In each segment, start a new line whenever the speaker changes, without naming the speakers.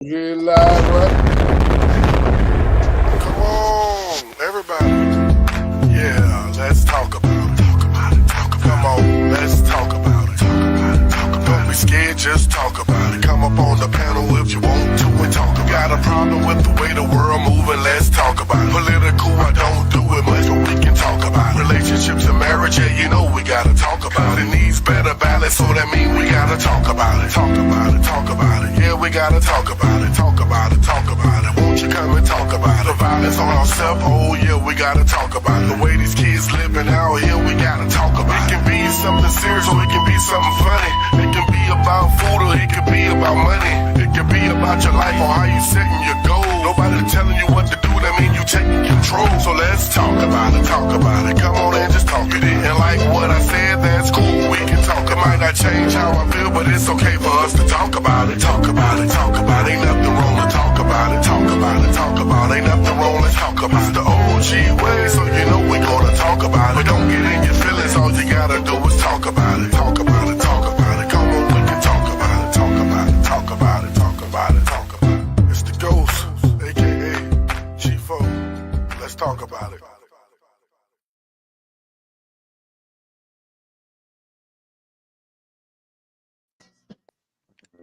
Get live, right? Come on, everybody. Yeah, let's talk about it. Come on, let's talk about it. Don't be scared, just talk about it. Come up on the panel if you want to and talk about it. Got a problem with the way the world moving, let's talk about it. Political, I don't do it much, but we can talk about it. Relationships and marriage, yeah, you know we gotta talk about it. It needs better balance, so that means we gotta talk about it. Talk about it, talk about it. Yeah, we gotta talk about it. Talk about it, talk about it. Won't you come and talk about it? The violence on ourselves, oh yeah, we gotta talk about it. The way these kids living out here, we gotta talk about it. It can be something serious or it can be something funny. It can be about food or it can be about money. It can be about your life or how you setting your goals. Nobody telling you what to do, that means you taking control. So let's talk about it, talk about it. Come on and just talk it in. And like what I said, that's cool. We can talk. It might not change how I feel, but it's okay for us to talk about it. Talk about it, talk about it. Ain't nothing wrong to talk about it. Talk about it, talk about it. Ain't nothing wrong, let's talk about it. It's the OG way, so you know we gonna talk about it. But don't get in your feelings, all you gotta do is talk about it. Talk about it, talk about it. Come on, we can talk about it. Talk about it, talk about it, talk about it, talk about it. It's the Ghost, aka Chief-O. Let's talk about it.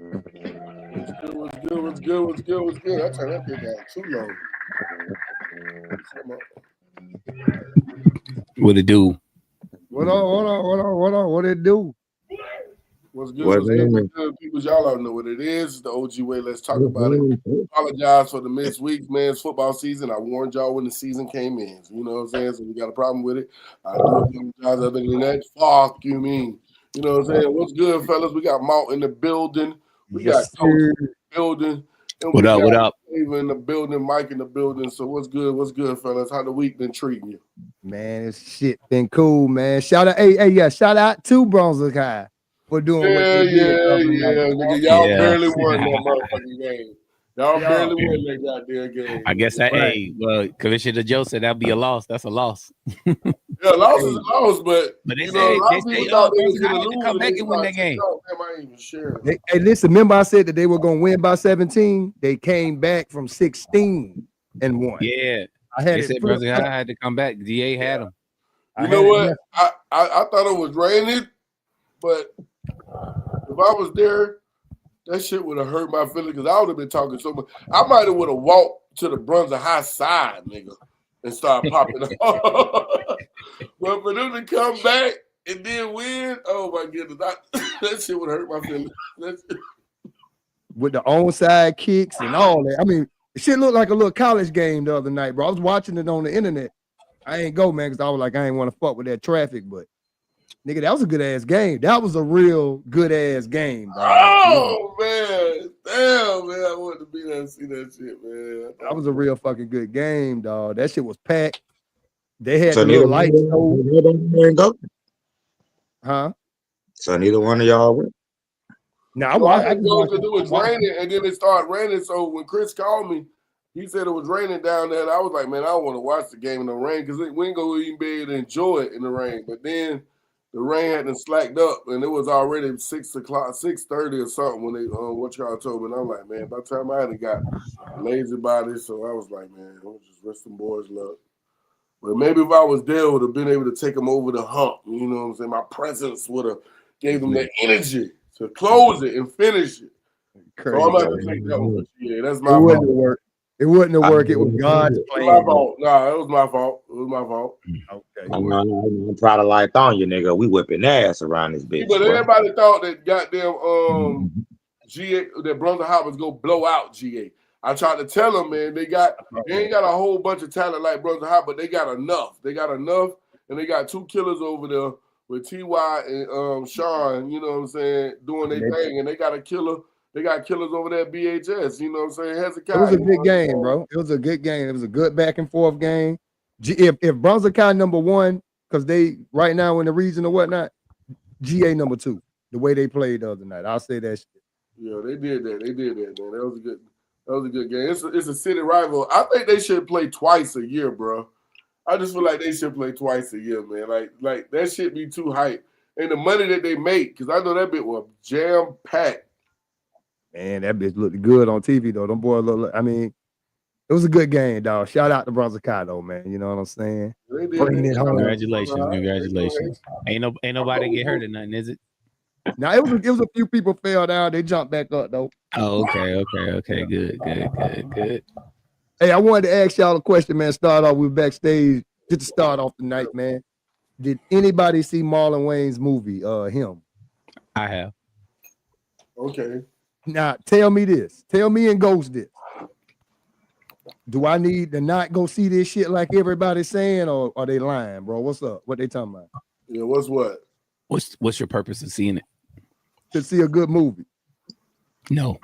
What's good, what's good, what's good, what's good? I turned that thing down too low.
What it do?
What on? What it do?
What's good? What's good, people? Y'all already know what it is. It's the OG way. Let's talk about it. Apologize for the missed week, man. It's football season. I warned y'all when the season came in. You know what I'm saying? So we got a problem with it. I do apologize. Other than that, fuck you mean. You know what I'm saying? What's good, fellas? We got Mount in the building. We got Coach in the building. And
What up? What up?
Even in the building, Mike in the building. So what's good? What's good, fellas? How the week been treating you?
Man, this shit been cool, man. Shout out, shout out to Bronzer High for doing what they did.
Nigga, y'all barely won that motherfucking game. Y'all barely won that goddamn game.
I guess that, well, Commissioner Joe said that'd be a loss. That's a loss.
Yeah, loss is a loss, but
they
you
say
know, a lot of
they
people thought they was gonna
to
lose.
come back and win that game.
I ain't even sure.
Hey, listen, remember I said that they were gonna win by 17? They came back from 16 and won.
Yeah,
I had
they said Brother I had to come back. DA had them.
You know what? I thought it was raining, but if I was there, that shit would have hurt my feelings because I would have been talking so much. I might have would have walked to the Brunswick High side, nigga, and start popping off. But for them to come back and then win, oh my goodness, that shit would hurt my feelings.
With the onside kicks and all that. I mean, it shit looked like a little college game the other night, bro. I was watching it on the internet. I ain't go, man, because I was like, I ain't want to fuck with that traffic, but nigga, that was a good ass game. That was a real good ass game, bro.
Oh man, damn man, I wanted to be there and see that shit, man.
That was a real fucking good game, dog. That shit was packed. They had the little lights. Huh?
So neither one of y'all went.
No,
I didn't go because it was raining, and then it started raining. So when Chris called me, he said it was raining down there, and I was like, man, I don't want to watch the game in the rain because we ain't gonna even be able to enjoy it in the rain. But then the rain hadn't slacked up, and it was already 6 o'clock, 6:30 or something when they what y'all told me. And I'm like, man, by the time I hadn't got lazy body, so I was like, man, I'm just rest them boys' luck. But maybe if I was there, I would have been able to take them over the hump. You know what I'm saying? My presence would have gave them the energy to close it and finish it. Crazy. So I'm about to take that one. Yeah, that's my fault.
Work. It wouldn't have worked. It was God's plan.
My fault. No, it was my fault. It was my fault.
Okay.
I'm proud of life on you, nigga. We whipping ass around this bitch.
But everybody thought that goddamn GA that Brunswick High was gonna blow out GA. I tried to tell them, man, they ain't got a whole bunch of talent like Brunswick High, but they got enough. They got enough, and they got two killers over there with TY and Sean, you know what I'm saying, doing their thing, and they got a killer. They got killers over there at BHS, you know what I'm saying? Hezekiah,
it was a good game, bro. It was a good game. It was a good back and forth game. If Brunswick High number one, because they right now in the region or whatnot, GA number two, the way they played the other night. I'll say that shit.
Yeah, they did that. They did that, man. That was a good game. It's a city rival. I think they should play twice a year, bro. I just feel like they should play twice a year, man. Like that shit be too hype. And the money that they make, because I know that bit was jam-packed.
Man, that bitch looked good on TV though. Them boys look. I mean, it was a good game, dog. Shout out to Bronze Kai, man. You know what I'm saying?
They did
Bringing
that
it
shit.
home.
Congratulations, congratulations. Ain't nobody get hurt or nothing, is it?
Now it was a few people fell down. They jumped back up though.
Oh, okay. Good.
Hey, I wanted to ask y'all a question, man. Start off with backstage. Just to start off the night, man. Did anybody see Marlon Wayne's movie? Him.
I have.
Okay.
Now tell me this. Tell me and Ghost this. Do I need to not go see this shit like everybody's saying, or are they lying, bro? What's up? What they talking about?
Yeah, what's what?
What's your purpose of seeing it?
To see a good movie.
No.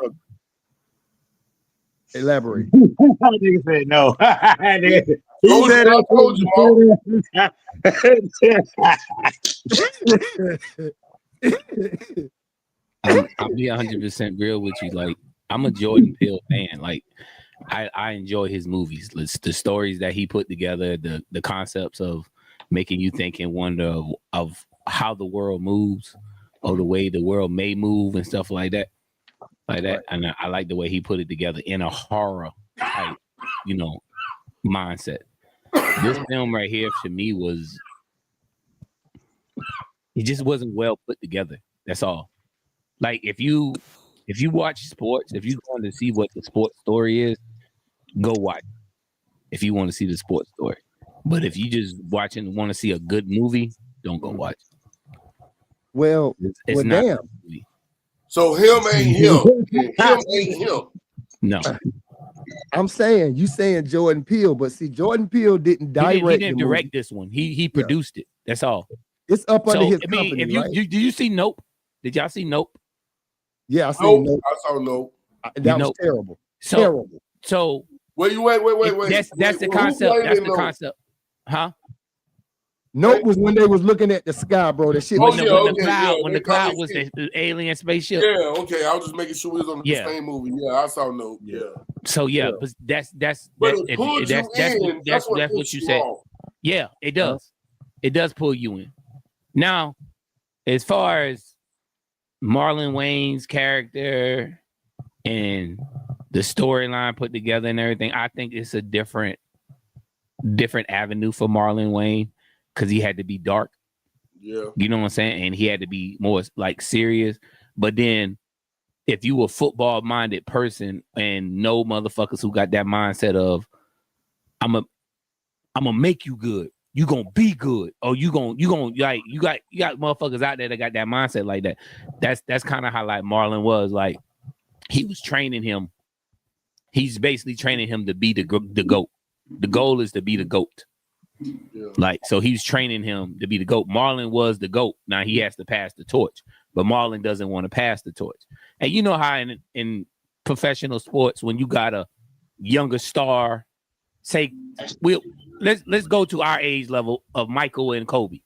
Elaborate.
Nigga said no. Nigga, he
Told
said
you, I told you,
I'll be 100% real with you. Like, I'm a Jordan Peele fan. Like, I enjoy his movies. It's the stories that he put together, the concepts of making you think and wonder of how the world moves or the way the world may move and stuff like that. And I like the way he put it together in a horror type, mindset. This film right here for me it just wasn't well put together. That's all. Like if you watch sports, if you want to see what the sports story is, go watch. If you want to see the sports story, but if you just watching want to see a good movie, don't go watch.
Well,
It's not.
damn.
So him ain't him. Him ain't him.
No,
I'm saying you saying Jordan Peele, but see, Jordan Peele didn't direct.
he didn't direct this one. He produced it. That's all.
It's up under his
I mean,
company,
if you
right?
did you see Nope? Did y'all see Nope?
Yeah, I seen
Nope.
Nope.
I saw no.
That was terrible.
So,
Terrible.
So
Wait.
That's the concept. That's the concept. Huh?
Nope was when they was looking at the sky, bro. That shit.
When
was
the cloud was the alien spaceship.
Yeah, okay. I was just making sure we was on the same movie. Yeah, I saw no. Yeah.
So but that's what you said. Yeah, it does. It does pull you in. Now, as far as Marlon Wayne's character and the storyline put together and everything, I think it's a different avenue for Marlon Wayne because he had to be dark.
Yeah.
You know what I'm saying? And he had to be more like serious. But then if you a football minded person and no motherfuckers who got that mindset of I'm gonna make you good. You gonna be good. Or you gonna like you got motherfuckers out there that got that mindset like that. That's kind of how like Marlon was. Like he was training him. He's basically training him to be the GOAT. The goal is to be the GOAT. Yeah. Like, so he's training him to be the GOAT. Marlon was the GOAT. Now he has to pass the torch, but Marlon doesn't want to pass the torch. And you know how in professional sports, when you got a younger star, say, let's go to our age level of Michael and Kobe.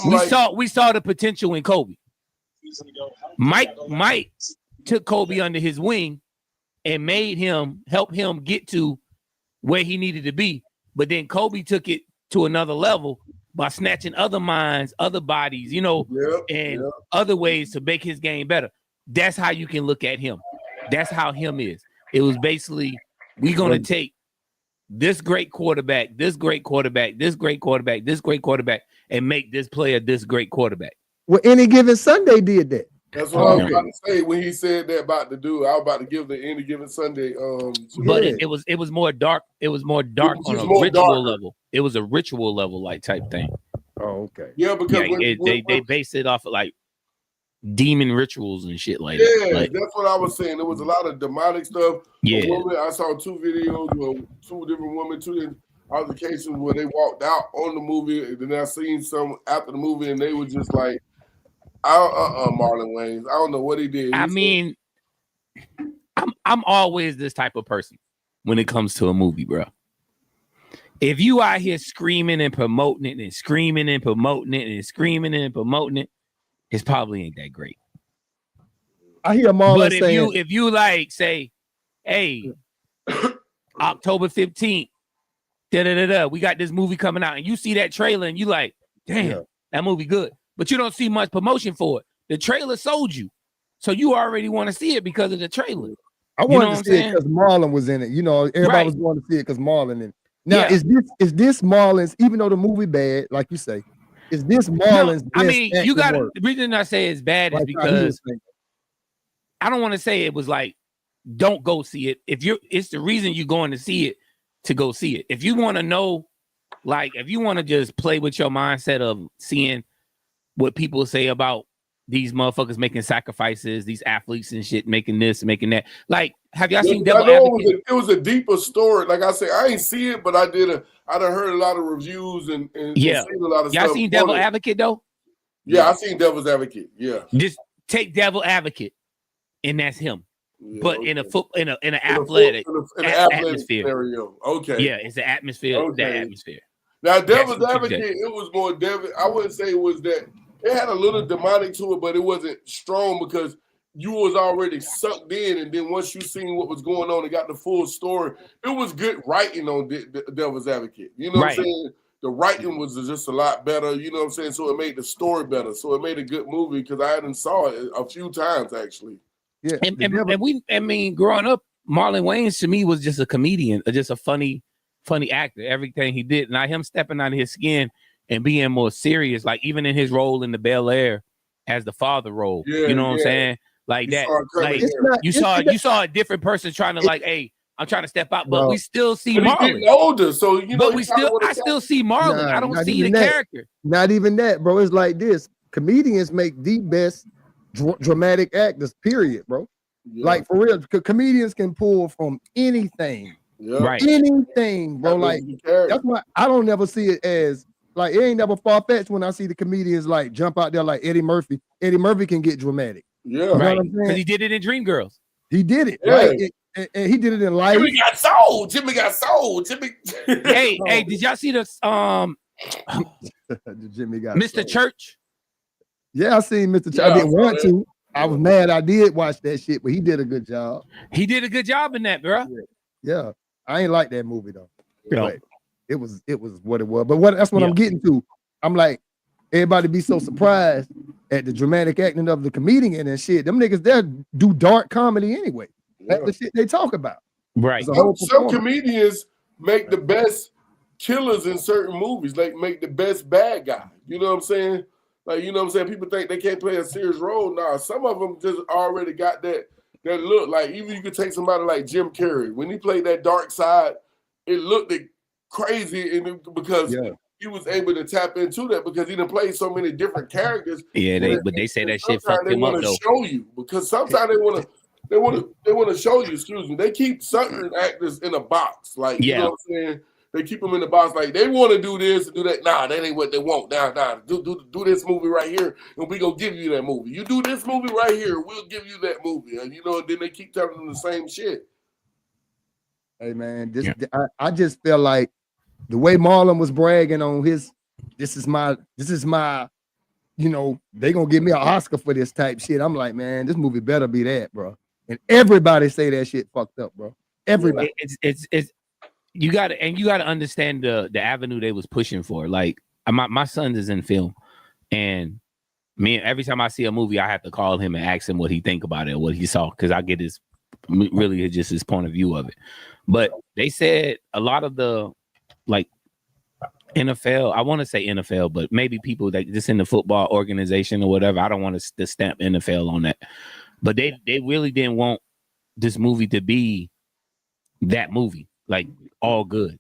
We saw the potential in Kobe. Mike took Kobe under his wing and help him get to where he needed to be. But then Kobe took it to another level by snatching other minds, other bodies, other ways to make his game better. That's how you can look at him. That's how him is. It was basically, we're going to take this great quarterback, this great quarterback, this great quarterback, this great quarterback, and make this player this great quarterback.
Well, Any Given Sunday did that.
That's what I was about to say when he said that about the dude. I was about to give the Any Given Sunday.
But it was more dark. It was more dark on a ritual level. It was a ritual level like type thing.
Oh, okay.
Yeah, because
they based it off of like demon rituals and shit like
that. Yeah,
like,
that's what I was saying. There was a lot of demonic stuff.
Yeah,
I saw 2 videos where 2 different women, 2 altercations where they walked out on the movie, and then I seen some after the movie, and they were just like, Marlon Wayans. I don't know what he did.
I'm always this type of person when it comes to a movie, bro. If you out here screaming and promoting it and screaming and promoting it and screaming and promoting it, it probably ain't that great.
I hear Marlon
but
saying,
if you like say, hey, October 15th, we got this movie coming out, and you see that trailer and you like, damn, that movie good. But you don't see much promotion for it. The trailer sold you. So you already want to see it because of the trailer.
I wanted to see it because Marlon was in it. You know, everybody was going to see it because Marlon in it. Now, is this Marlon's, even though the movie bad, like you say, is this Marlon's best
I mean, you got
work?
the reason I say it's bad is because I don't want to say it was like, don't go see it. It's the reason you're going to see it to go see it. If you want to know, like, if you want to just play with your mindset of seeing what people say about these motherfuckers making sacrifices, these athletes and shit, making this, making that. Like, have y'all seen Devil Advocate?
It was a deeper story. Like I said, I ain't see it, but I done heard a lot of reviews and seen a lot of stuff.
Y'all seen Devil Advocate though?
Yeah, I seen Devil's Advocate. Yeah.
Just take Devil Advocate, and that's him. Yeah, but in an athletic atmosphere.
Scenario. Okay.
Yeah, it's the atmosphere. Okay. The atmosphere.
Now, Devil's Advocate, it was more devil. I wouldn't say it was that. It had a little demonic to it, but it wasn't strong because you was already sucked in, and then once you seen what was going on and got the full story, it was good writing on Devil's Advocate. You know what I'm saying? The writing was just a lot better. You know what I'm saying? So it made the story better. So it made a good movie because I hadn't saw it a few times actually.
Yeah,
and growing up, Marlon Wayans to me was just a comedian, just a funny actor. Everything he did, now him stepping out of his skin and being more serious, like even in his role in the Bel Air as the father role, you know what I'm saying? Like that, like you saw a different person trying to like, hey, I'm trying to step out, but we still see Marlon
older, so you know.
But I still see Marlon. I don't see the character.
Not even that, bro. It's like this: comedians make the best dramatic actors, period, bro. Yeah. Like for real, comedians can pull from anything, anything, bro. Like that's why I don't never see it as like, it ain't never far-fetched when I see the comedians like jump out there like Eddie Murphy. Eddie Murphy can get dramatic.
Yeah,
right. Because he did it in Dreamgirls.
He did it, right? And he did it in life.
Jimmy got sold.
Hey, did y'all see the
Jimmy got
Mr.
sold.
Church?
Yeah, I seen Mr. Church. I didn't want to. I was mad I did watch that shit, but he did a good job.
He did a good job in that, bro.
Yeah. I ain't like that movie though. But it was what it was. But that's what I'm getting to. I'm like, everybody be so surprised at the dramatic acting of the comedian and shit. Them niggas there do dark comedy anyway. That's the shit they talk about.
Right.
Some comedians make the best killers in certain movies, like make the best bad guy. You know what I'm saying? Like, you know what I'm saying? People think they can't play a serious role. Nah, some of them just already got that look. Like, even you could take somebody like Jim Carrey. When he played that dark side, it looked crazy because he was able to tap into that because he done played so many different characters.
Yeah, but they say that shit fucked him up though.
Show you because sometimes they want to show you. Excuse me. They keep certain actors in a box, like you know what I'm saying. They keep them in the box, like they want to do this and do that. Nah, that ain't what they want. Nah, do this movie right here, and we gonna give you that movie. You do this movie right here, we'll give you that movie. And you know, then they keep telling them the same shit.
Hey man, I just feel like the way Marlon was bragging on his, this is my, you know, they gonna give me an Oscar for this type shit. I'm like, man, this movie better be that, bro. And everybody say that shit fucked up, bro. Everybody.
It's you gotta understand the avenue they was pushing for. Like my son is in film, and every time I see a movie, I have to call him and ask him what he think about it or what he saw, because I get his point of view of it. But they said a lot of the like NFL, I want to say NFL, but maybe people that just in the football organization or whatever. I don't want to stamp NFL on that, but they really didn't want this movie to be that movie. Like all good,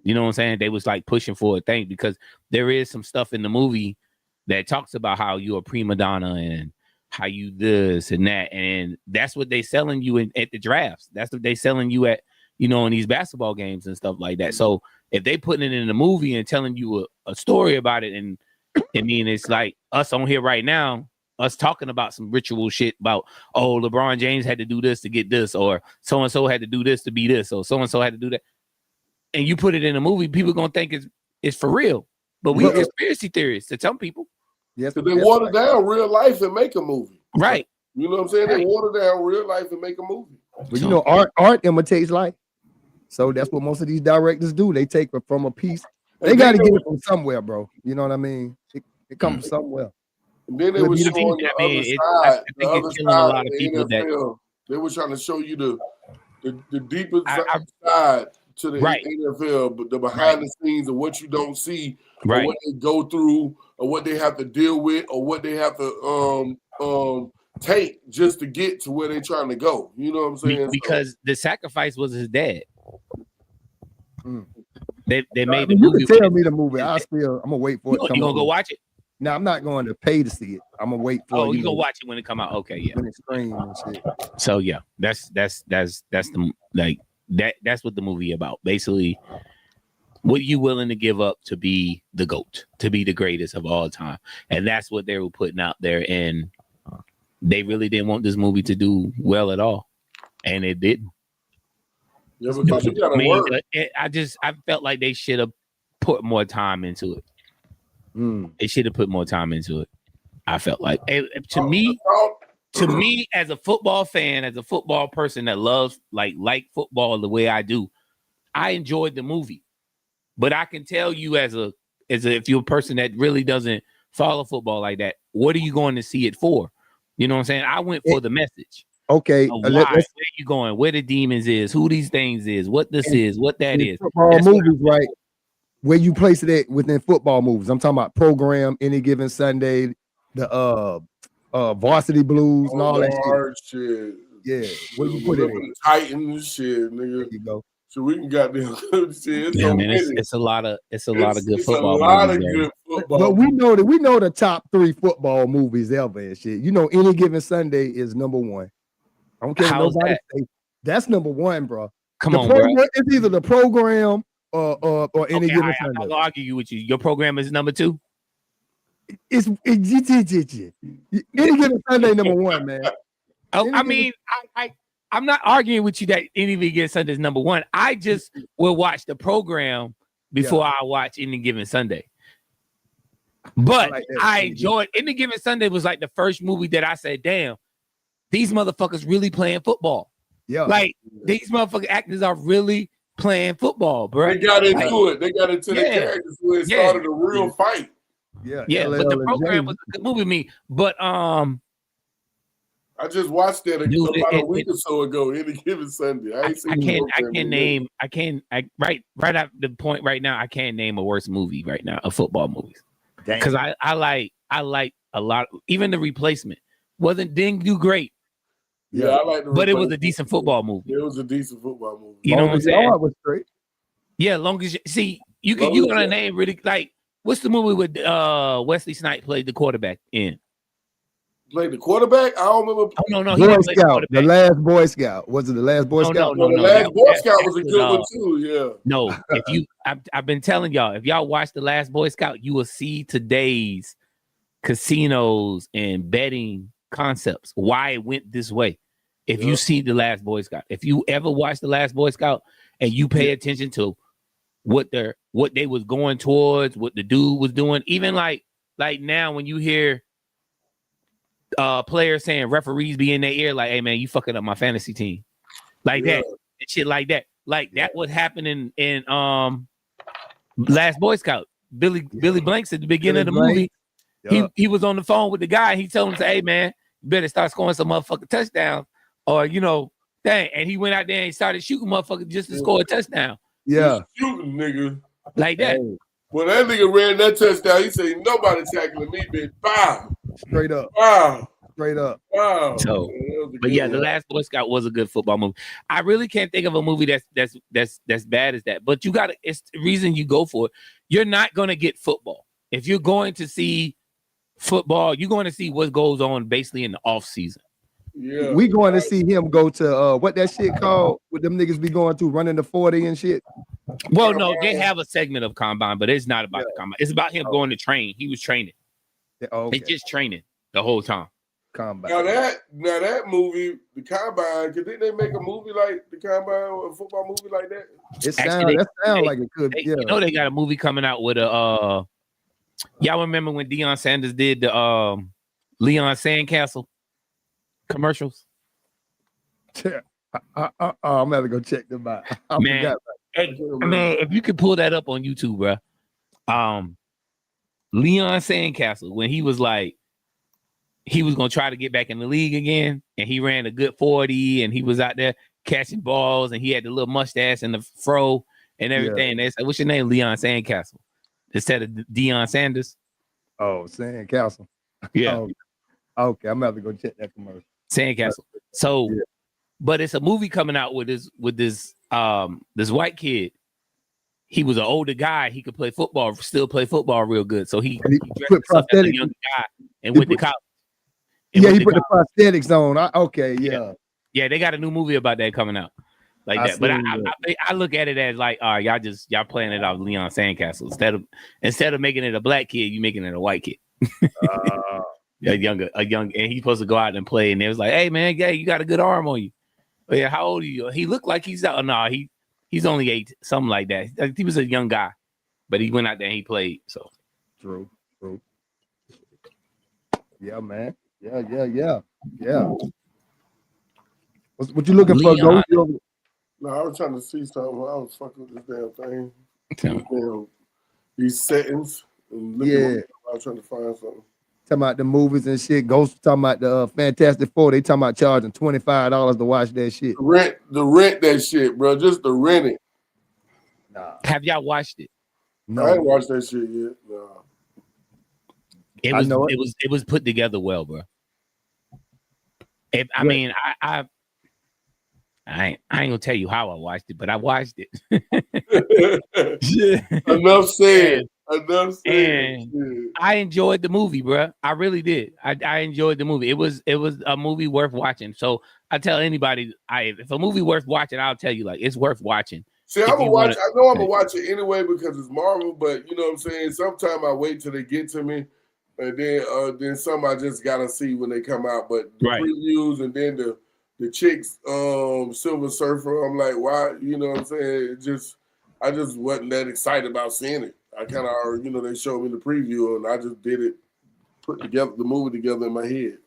you know what I'm saying? They was like pushing for a thing because there is some stuff in the movie that talks about how you're a prima donna and how you this and that, and that's what they selling you at the drafts. That's what they selling you at, you know, in these basketball games and stuff like that. So if they putting it in the movie and telling you a story about it, and I mean, it's like us on here right now, us talking about some ritual shit about, oh, LeBron James had to do this to get this, or so-and-so had to do this to be this, or so-and-so had to do that. And you put it in a movie, people going to think it's for real. But we conspiracy theorists to some people.
Yes, because they water down real life and make a movie.
Right.
You know what I'm saying? They water down real life and make a movie.
But you know, art imitates life. So that's what most of these directors do. They take it from a piece. They got to get it from somewhere, bro. You know what I mean? It comes from somewhere.
And then they
Would
were
be the
showing
I
the
mean,
other
I
side, the
think
other
it's killing a
side
lot
of
of
the
people that
NFL. They were trying to show you the deepest
I
side to the
right,
NFL, but the
right,
behind the scenes of what you don't see, or
right.
what they go through, or what they have to deal with, or what they have to take just to get to where they're trying to go. You know what I'm saying?
Because the sacrifice was his dad.
Mm.
They
I
made the
mean, you
movie.
can tell me the movie. I'm gonna wait for
You
it to
gonna,
come
you gonna go
on.
watch it?
Now I'm not going to pay to see it. I'm gonna wait for
Oh, you
know,
gonna watch it when it come out? Okay, yeah.
when it streams and shit.
So yeah, that's the like that's what the movie about. Basically, what you willing to give up to be the GOAT, to be the greatest of all time, and that's what they were putting out there. And they really didn't want this movie to do well at all, and it didn't.
Yeah, because you gotta work.
I felt like they should have put more time into it. They should have put more time into it. I felt like to me as a football fan, as a football person that loves like football the way I do, I enjoyed the movie. But I can tell you if you're a person that really doesn't follow football like that, what are you going to see it for? You know what I'm saying? I went for the message.
Okay,
why? Where you going? Where the demons is? Who these things is? What this is? What that is?
Football movies, right? Where you place it at within football movies. I'm talking about program, Any Given Sunday, the Varsity Blues, and all that shit. Yeah, where you put it in?
Titans shit, nigga.
There you go.
So we can goddamn shit.
It's a lot of good football.
It's a lot of good football.
But we know the top 3 football movies ever and shit. You know, Any Given Sunday is number 1. I don't care what nobody say. That's number 1, bro.
Come on, bro.
It's either the program or Any Given Sunday.
I'll argue with you. Your program is number 2.
It's Any Given Sunday number 1, man.
I'm not arguing with you that Any Given Sunday is number 1. I just will watch the program before I watch Any Given Sunday. But I enjoyed Any Given Sunday. Was like the first movie that I said, damn, these motherfuckers really playing football. Yeah. Like these motherfucking actors are really playing football, bro.
They got into it. They got into the characters where it started a real fight.
Yeah.
But the program was a good movie to me. But
I just watched that about a week or so ago. Any Given Sunday, I right at the point right now. I can't name a worse movie right now of football movies because I like a lot. Even The Replacement didn't do great. Yeah, I like
but it was a decent football movie.
It was a decent football movie.
You know what I'm saying?
Was great.
Yeah, long as you gonna name really like what's the movie with Wesley Snipes played the quarterback in?
Played the quarterback? I don't remember.
Oh, no,
Boy Scout, the Last Boy Scout. Was it the Last Boy Scout?
No, the Last Boy Scout was a good one too. Yeah.
No, I've been telling y'all, if y'all watch the Last Boy Scout, you will see today's casinos and betting concepts. Why it went this way. If you see the Last Boy Scout, if you ever watch the Last Boy Scout and you pay attention to what they was going towards, what the dude was doing, even like now when you hear players saying referees be in their ear like, hey man, you fucking up my fantasy team. Like that. And shit like that. Like that was happening in Last Boy Scout. Billy Blanks at the beginning of the movie. He was on the phone with the guy. He told him, say, hey man, you better start scoring some motherfucking touchdowns. Or dang. And he went out there and he started shooting motherfuckers just to score a touchdown.
Yeah.
Shooting nigga.
Like that.
When that nigga ran that touchdown, he said, nobody tackling me, bitch. Bow.
Straight up.
Wow.
Straight up.
Wow.
So, but yeah, The Last Boy Scout was a good football movie. I really can't think of a movie that's bad as that. But it's the reason you go for it. You're not gonna get football. If you're going to see football, you're going to see what goes on basically in the off season.
Yeah.
We going to see him go to what that shit called? What them niggas be going to running the 40 and shit?
Well, no, they have a segment of combine, but it's not about the combine. It's about him going to train. He was training. It's just training the whole time.
Combine.
Now that movie, the combine, didn't they make a movie like the combine, a football movie like that?
It sounds like it could.
You know they got a movie coming out with a. Y'all remember when Deion Sanders did the Leon Sandcastle commercials?
I'm gonna have to go check them out.
Man, if you could pull that up on YouTube, bro. Leon Sandcastle when he was like, he was gonna try to get back in the league again, and he ran a good 40, and he was out there catching balls, and he had the little mustache and the fro and everything. And they said, "What's your name?" Leon Sandcastle instead of Deion Sanders.
Oh, Sandcastle.
Yeah.
Oh, okay, I'm about to go check that commercial.
Sandcastle. So, but it's a movie coming out with this this white kid. He was an older guy. He could play football, still play football real good. So he dressed himself as a young guy and went to college.
Yeah, he put the prosthetics on. Okay,
yeah. They got a new movie about that coming out, like that. But I look at it as like, y'all playing it off Leon Sandcastle instead of making it a black kid, you making it a white kid. a young, and he's supposed to go out and play. And they was like, "Hey man, you got a good arm on you." But yeah, how old are you? He looked like he's out. No, he's only 8, something like that. Like, he was a young guy, but he went out there and he played. So
true. Yeah, man. Yeah. What you looking for, Ghost?
No, I was trying to see something. I was fucking with this damn thing. These settings. And I was trying to find something.
Talking about the movies and shit. Ghost talking about the Fantastic Four. They talking about charging $25 to watch that shit.
Rent that shit, bro. Just to rent it.
Nah.
Have y'all watched it?
No, I ain't watched that shit yet. Nah.
It was put together well, bro. I mean, I ain't gonna tell you how I watched it, but I watched it.
Enough said.
And I enjoyed the movie, bro. I really did. I enjoyed the movie. It was a movie worth watching. So I tell anybody, if a movie worth watching, I'll tell you, like, it's worth watching.
See, I'm gonna watch. I know I'm gonna watch it anyway because it's Marvel. But you know what I'm saying. Sometimes I wait till they get to me, and then some I just gotta see when they come out. But the previews and then the chicks, Silver Surfer. I'm like, why? You know what I'm saying? I just wasn't that excited about seeing it. I kind of, they showed me the preview and I just put the movie together in my head.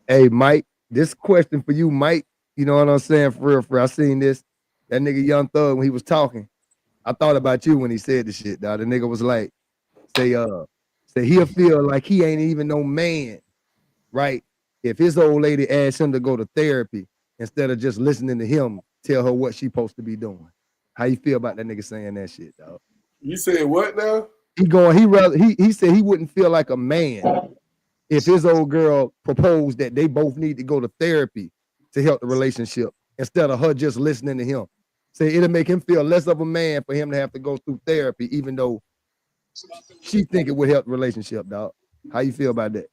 Hey, Mike, this question for you, Mike. You know what I'm saying? For real. I seen this. That nigga Young Thug, when he was talking, I thought about you when he said the shit, dog. The nigga was like, say he'll feel like he ain't even no man, right? If his old lady asked him to go to therapy instead of just listening to him tell her what she supposed to be doing. How you feel about that nigga saying that shit, dog?
You said what now?
He said he wouldn't feel like a man if his old girl proposed that they both need to go to therapy to help the relationship instead of her just listening to him. Say it'll make him feel less of a man for him to have to go through therapy, even though she think it would help the relationship, dog. How you feel about that?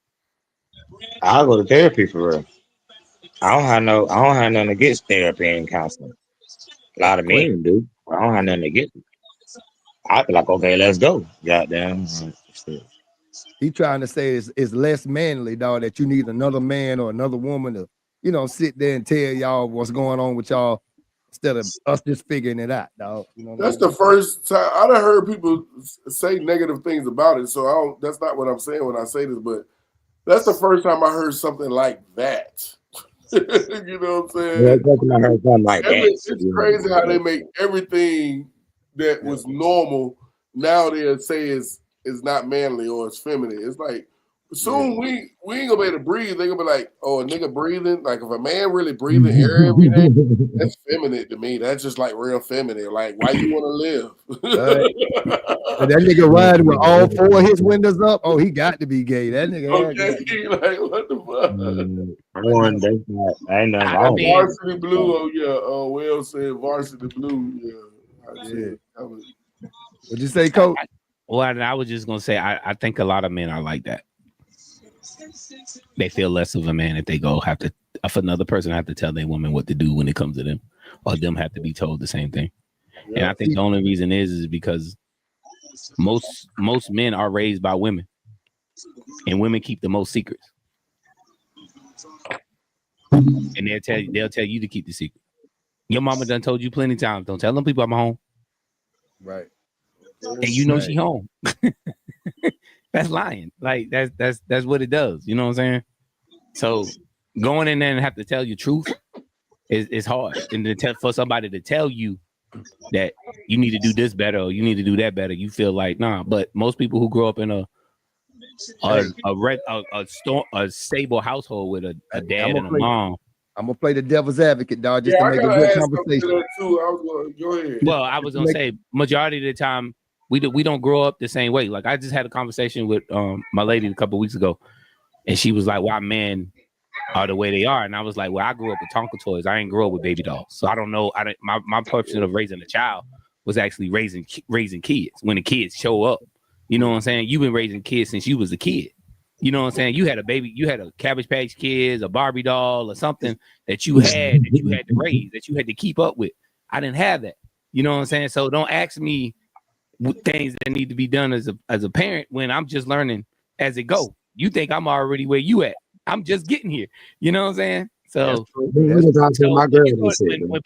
I'll go to therapy for real. I don't have nothing against therapy and counseling. A lot of men do. I don't have nothing against it. I feel like, okay, let's go. Goddamn.
He trying to say it's less manly, dog, that you need another man or another woman to, sit there and tell y'all what's going on with y'all instead of us just figuring it out, dog.
That's the first time I done heard people say negative things about it. So that's not what I'm saying when I say this, but that's the first time I heard something like that. You know what I'm saying?
Yeah, I heard something like that.
It's crazy how they make everything that was normal now they'll say is not manly or it's feminine. It's like soon we ain't gonna be able to breathe. They gonna be like, oh, a nigga breathing. Like if a man really breathing air every day, that's feminine to me. That's just like real feminine. Like why you want to live?
That nigga riding with all 4 of his windows up. Oh, he got to be gay. That nigga.
Okay, like what the
fuck? I ain't nothing wrong.
Varsity Blue. Oh yeah. Will said Varsity Blue. Yeah.
What'd you say, Coach?
Well, I was just gonna say I think a lot of men are like that. They feel less of a man if another person have to tell their woman what to do when it comes to them, or them have to be told the same thing. Yeah. And I think the only reason is because most men are raised by women, and women keep the most secrets, and they'll tell you to keep the secret. Your mama done told you plenty of times, don't tell them people I'm home.
Right.
And she home. That's lying. Like that's what it does. You know what I'm saying? So going in there and have to tell you truth is hard. And for somebody to tell you that you need to do this better or you need to do that better, you feel like nah. But most people who grow up in a stable household with a dad and a mom.
I'm gonna play the devil's advocate, dog, just to
I
make a
gotta
good
add something to
conversation.
that too. I was going. Go ahead.
Well, I was gonna say majority of the time we don't grow up the same way. Like I just had a conversation with my lady a couple weeks ago, and she was like, "Why men are the way they are?" And I was like, "Well, I grew up with Tonka toys. I ain't grow up with baby dolls, so I don't know. My portion of raising a child was actually raising kids. When the kids show up, you know what I'm saying? You've been raising kids since you was a kid. You know what I'm saying? You had a baby, you had a Cabbage Patch Kids, a Barbie doll, or something that you had to raise, that you had to keep up with. I didn't have that. You know what I'm saying? So don't ask me things that need to be done as a parent when I'm just learning as it go. You think I'm already where you at? I'm just getting here. You know what I'm saying? So, when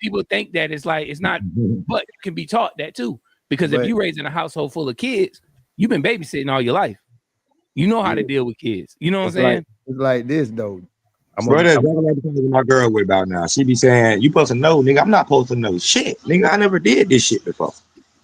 people think that, it's like it's not, but you can be taught that too. Because if you're raising a household full of kids, you've been babysitting all your life. You know how to deal with kids. You know what I'm saying?
It's like this though.
That's my girl with about now. She be saying, "You supposed to know, nigga. I'm not supposed to know shit, nigga. I never did this shit before."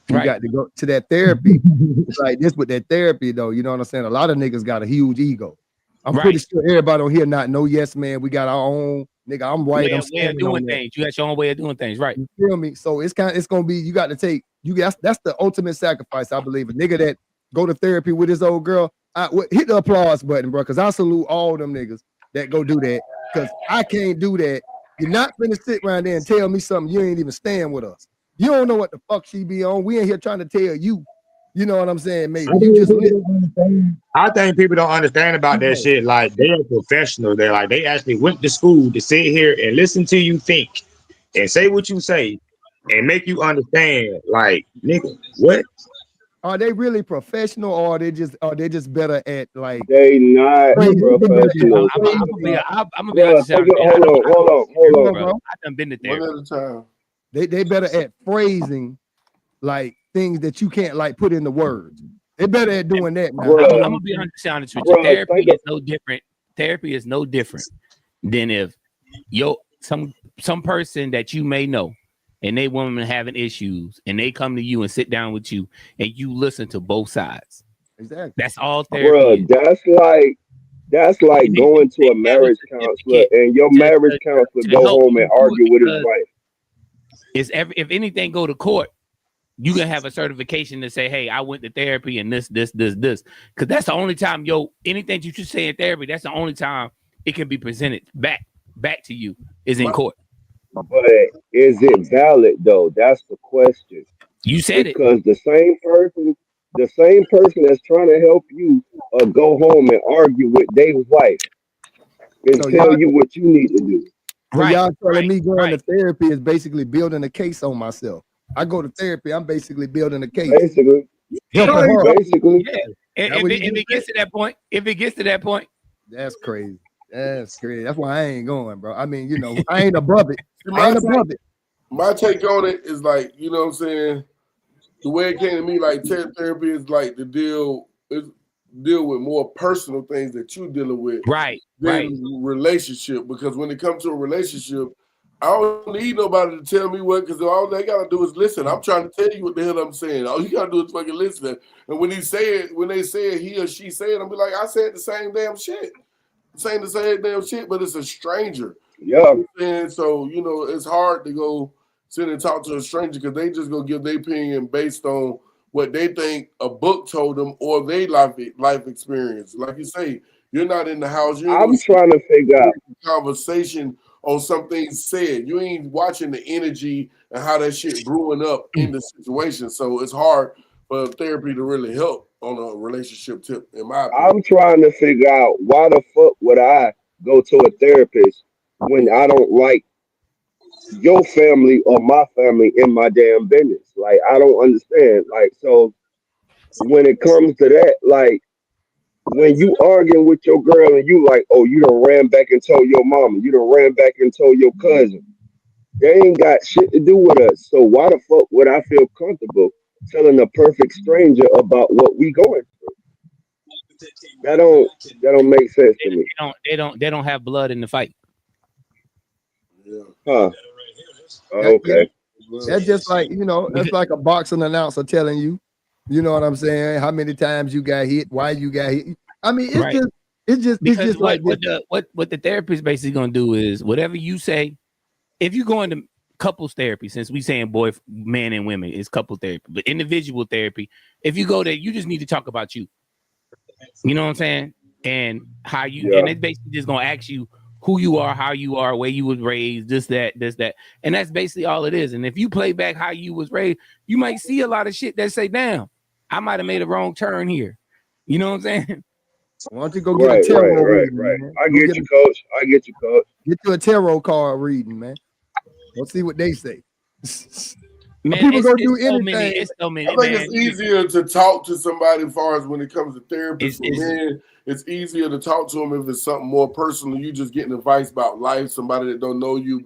You got to go to that therapy. It's like this with that therapy though. You know what I'm saying? A lot of niggas got a huge ego. I'm pretty sure everybody on here not no yes man. We got our own nigga. I'm right. I'm
way of doing things. You got your own way of doing things, right?
You feel me? So it's gonna be, you got to take that's the ultimate sacrifice. I believe a nigga that go to therapy with his old girl. Hit the applause button, bro, because I salute all them niggas that go do that, because I can't do that. You're not gonna sit around there and tell me something you ain't even staying with us. You don't know what the fuck she be on. We ain't here trying to tell you. You know what I'm saying, mate?
I think people don't understand about that shit. Like, they're professionals. They're like, they actually went to school to sit here and listen to you think and say what you say and make you understand. Like, nigga, what?
Are they really professional, or are they just better at like?
They not professional.
I'm gonna be honest.
Hold on, bro.
I done been to therapy.
One at a time.
They better at phrasing like things that you can't like put into words. They better at doing that. Now.
I'm gonna be honest with you. Therapy is no different. Therapy is no different than if some person that you may know and they woman having issues and they come to you and sit down with you and you listen to both sides.
Exactly.
That's all therapy.
Bro, that's like going to a marriage counselor and your marriage counselor go home and argue with his wife.
If anything go to court, you can have a certification to say, "Hey, I went to therapy and this," because that's the only time anything you should say in therapy. That's the only time it can be presented back to you is in court.
But is it valid though? That's the question.
You said it,
because the same person that's trying to help you go home and argue with their wife and tell you what you need to do.
So y'all telling me going to therapy is basically building a case on myself. I go to therapy, I'm basically building a case.
Basically.
Yeah. If it gets to that point,
that's crazy. That's crazy. That's why I ain't going, bro. I mean, I ain't above it.
My take on it is like, you know what I'm saying? The way it came to me, like therapy is like to deal with more personal things that you're dealing with. Relationship. Because when it comes to a relationship, I don't need nobody to tell me what, because all they gotta do is listen. I'm trying to tell you what the hell I'm saying. All you gotta do is fucking listen. And when they say it, he or she say it, I'm be like, I said the same damn shit. Saying the same damn shit, but it's a stranger.
Yeah.
And so, it's hard to go sit and talk to a stranger because they just go give their opinion based on what they think a book told them or their life experience. Like you say, you're not in the house.
I'm trying to figure out
conversation on something said. You ain't watching the energy and how that shit brewing up in the situation. So it's hard for therapy to really help on a relationship tip, in my opinion.
I'm trying to figure out why the fuck would I go to a therapist when I don't like your family or my family in my damn business. Like, I don't understand. Like, so when it comes to that, like, when you arguing with your girl and you like, oh, you done ran back and told your mama, you done ran back and told your cousin, they ain't got shit to do with us. So why the fuck would I feel comfortable telling a perfect stranger about what we going through? That don't make sense to me.
They don't have blood in the fight.
Yeah.
Huh. Okay.
That's just like, that's like a boxing announcer telling you, you know what I'm saying, how many times you got hit, why you got hit. I mean,
Right.
it's
Because
just like this.
what the therapist basically gonna do is whatever you say. If you go into couples therapy, since we saying man and women, it's couple therapy, but individual therapy, if you go there, you just need to talk about you. You know what I'm saying? And how you,
Yeah.
and it's basically just gonna ask you who you are, how you are, where you was raised, this, that, and that's basically all it is. And if you play back how you was raised, you might see a lot of shit that say, "Damn, I might have made a wrong turn here." You know what I'm saying?
Why don't you go get a tarot reading, man?
I
Go
get you, coach. I get you, coach.
get you a tarot card reading, man. Let's see what they say.
Man,
People go do
it's so many,
anything.
it's so many,
I think
man.
it's easier to talk to somebody as far as when it comes to therapists. For
It's-
men, it's easier to talk to them if it's something more personal. You just getting advice about life, somebody that don't know you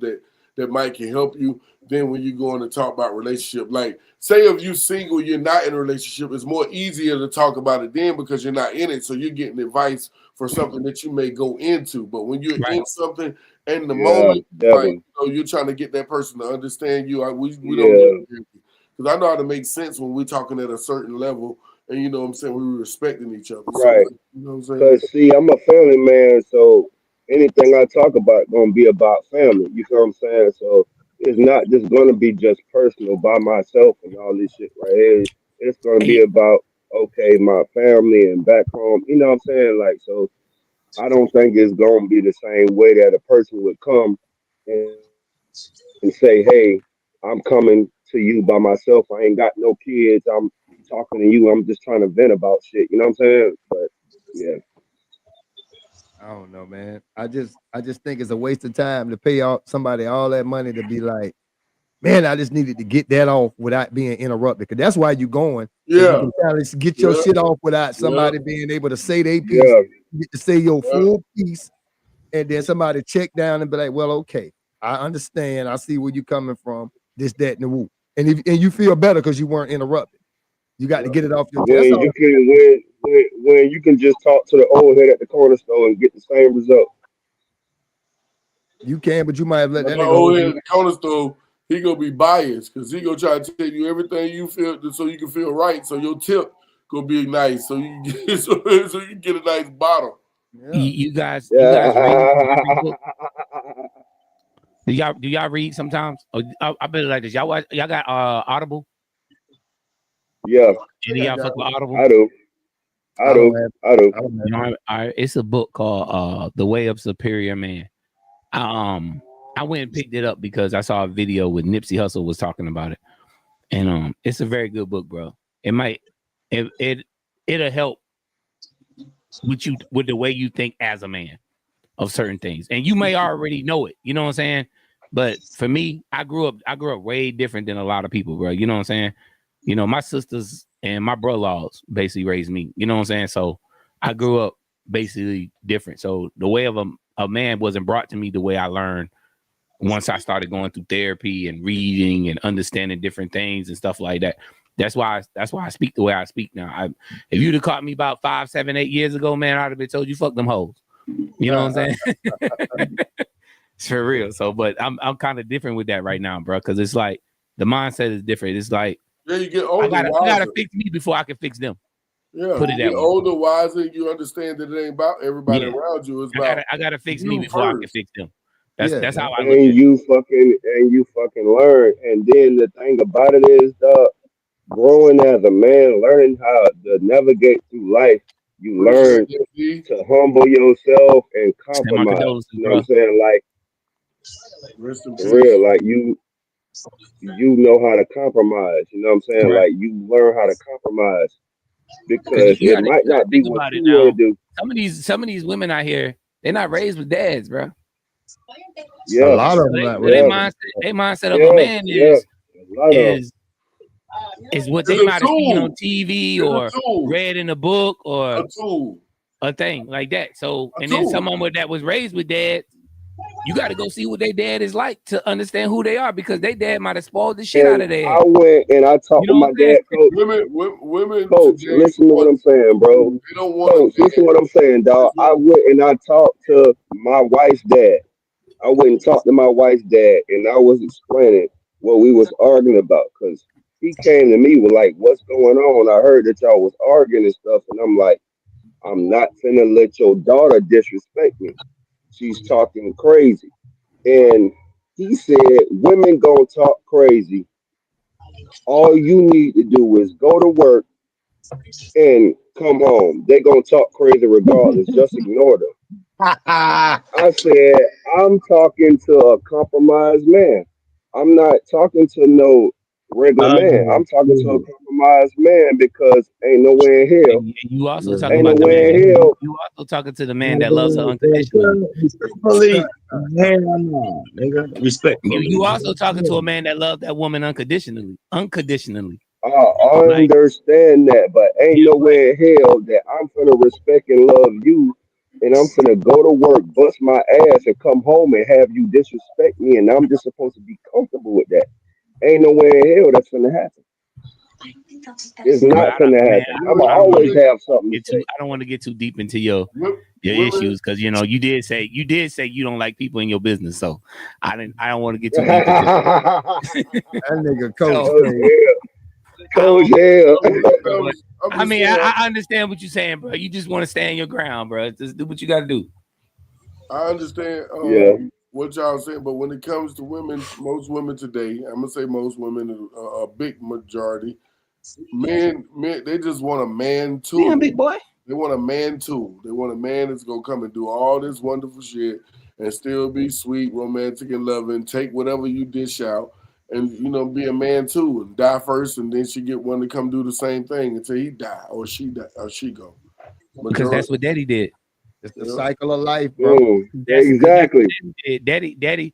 that might can help you. Then when you go on to talk about relationship, like say if you single, you're not in a relationship, it's more easier to talk about it then because you're not in it. So you're getting advice for something that you may go into. But when you're
Right.
in something in the
Yeah,
moment, like
definitely.
you're trying to get that person to understand you. We don't
Yeah.
need therapy. Because I know how to make sense when we're talking at a certain level, and you know what I'm saying, we were respecting each other. So,
Right.
you know what I'm saying?
Cause see, I'm a family man, so anything I talk about gonna be about family. You feel what I'm saying? So it's not just gonna be just personal by myself and all this shit right here. It's gonna be
Hey,
about okay, my family and back home. You know what I'm saying? Like so, I don't think it's gonna be the same way that a person would come and say, "Hey, I'm coming to you by myself. I ain't got no kids. I'm talking to you. I'm just trying to vent about shit." You know what I'm saying? But yeah.
I don't know, man. I just think it's a waste of time to pay somebody all that money to be like, man, I just needed to get that off without being interrupted. Because that's why you're going. So you
Yeah,
can kind of get your
yeah,
shit off without
yeah,
somebody being able to say their piece.
Yeah,
You get to say your
yeah.
full piece, and then somebody check down and be like, well, okay, I understand. I see where you're coming from. This, that, and the woo. And you feel better because you weren't interrupted. You got to get it off your chest. That's
when
all.
you can when you can just talk to the old head at the corner store and get the same result.
You can, but you might have let
But
that
the
nigga
old
hold
head
you.
at the corner store, he gonna be biased because he gonna try to tell you everything you feel so you can feel right. So your tip gonna be nice, so you can get, so you can get a nice bottle.
Yeah.
you guys read
Yeah.
books? Do y'all read sometimes? Or, I bet like this. Y'all got Audible?
Yeah,
Any of
I
y'all
got
fuck with
one.
Audible?
I do. I
I don't
do.
have.
I do.
I don't
You
have.
know, it's a book called The Way of Superior Man. I went and picked it up because I saw a video with Nipsey Hussle was talking about it, and it's a very good book, bro. It'll help with the way you think as a man of certain things, and you may already know it. You know what I'm saying? But for me, I grew up way different than a lot of people, bro. You know what I'm saying? You know, my sisters and my brother-in-laws basically raised me. You know what I'm saying? So I grew up basically different. So the way of a man wasn't brought to me the way I learned once I started going through therapy and reading and understanding different things and stuff like that. That's why I speak the way I speak now. If you'd have caught me about 5, 7, 8 years ago, man, I'd have been told you fuck them hoes. You know what I'm saying? It's for real. So, but I'm kind of different with that right now, bro, because it's like the mindset is different. It's like
Yeah, you get older,
I
wiser.
gotta fix me before I can fix them.
Yeah,
Put it
you
that
get
way.
older, wiser. You understand that it ain't about everybody
Yeah.
around you. It's about
I gotta fix
you
me before I can
first.
fix them.
Yeah,
That's how I look
And
at it.
you fucking learn. And then the thing about it is, growing as a man, learning how to navigate through life, you
Appreciate
learn
that, G.
to humble yourself and
Send my
compromise.
condolences,
You know what I'm
bro.
saying? Like
Rest in
for
peace.
real, like you know how to compromise. You know what I'm saying?
Right.
Like you learn how to compromise
Because
because it might
you gotta
not be
think
what
about it
you want
now.
to do.
Some of these women out here, they're not raised with dads, bro.
a
Yeah,
lot of them not
So
raised
yeah,
they mindset of a
yeah,
man
yeah. A lot of
is what
It's
they
a
might have seen on
tool.
TV
It's a
or
tool.
read in a book
A
or
tool.
a thing like that. So,
A
and then
tool.
someone that was raised with dads, you got to go see what their dad is like to understand who they are because their dad might have spoiled the shit out
and
of their
I
ass.
went and I
You
talked
know
with
what
my
I'm saying?
dad, coach.
Women
Coach,
today
listen to what
want
I'm saying, bro.
they don't want
Coach,
a dad.
listen to what I'm saying, dog.
They
I
want
went and I talked to my wife's dad. I went and talked to my wife's dad, and I was explaining what we was arguing about because he came to me with like, "What's going on? I heard that y'all was arguing and stuff," and I'm like, I'm not finna let your daughter disrespect me. She's talking crazy. And he said, women gonna talk crazy. All you need to do is go to work and come home. They gonna talk crazy regardless. Just ignore them. I said, I'm talking to a compromised man. I'm not talking to no regular man. I'm talking to a compromised man because ain't no way in hell.
And you also talking
Ain't no
about the
way
man.
in hell.
You also talking to the man that loves her unconditionally.
Respectfully, hell no, nigga.
You
Respectfully.
also talking to a man that loves that woman unconditionally. Unconditionally.
I
Like,
understand that, but ain't
yeah,
no
but
way in hell that I'm finna respect and love you, and I'm finna go to work, bust my ass, and come home and have you disrespect me, and I'm just supposed to be comfortable with that. Ain't no way in hell that's finna happen. It's
bro,
not finna happen. I'ma
I don't want
always
to
have something to
get too.
say.
I don't want to get too deep into your
Women,
issues because you did say you don't like people in your business. So I don't want to get too deep into it.
That nigga coach
So
Coach
crazy.
Hell,
I
Coach
don't.
Hell.
when it
But
comes, I'm
I
just
mean,
saying,
I understand what you're saying, bro. You just want to stand your ground, bro. Just do what you got to do.
I understand
Yeah.
what y'all saying, but when it comes to women, most women today, I'm gonna say most women, a big majority, men, they just want a man
Damn,
too.
big boy.
They want a man too. They want a man that's gonna come and do all this wonderful shit and still be sweet, romantic, and loving. Take whatever you dish out, and be a man too, and die first, and then she get one to come do the same thing until he die or she die or she go.
Because that's
Majority,
what Daddy did.
It's the
yeah.
cycle of life, bro.
That's because that's what
Exactly.
Daddy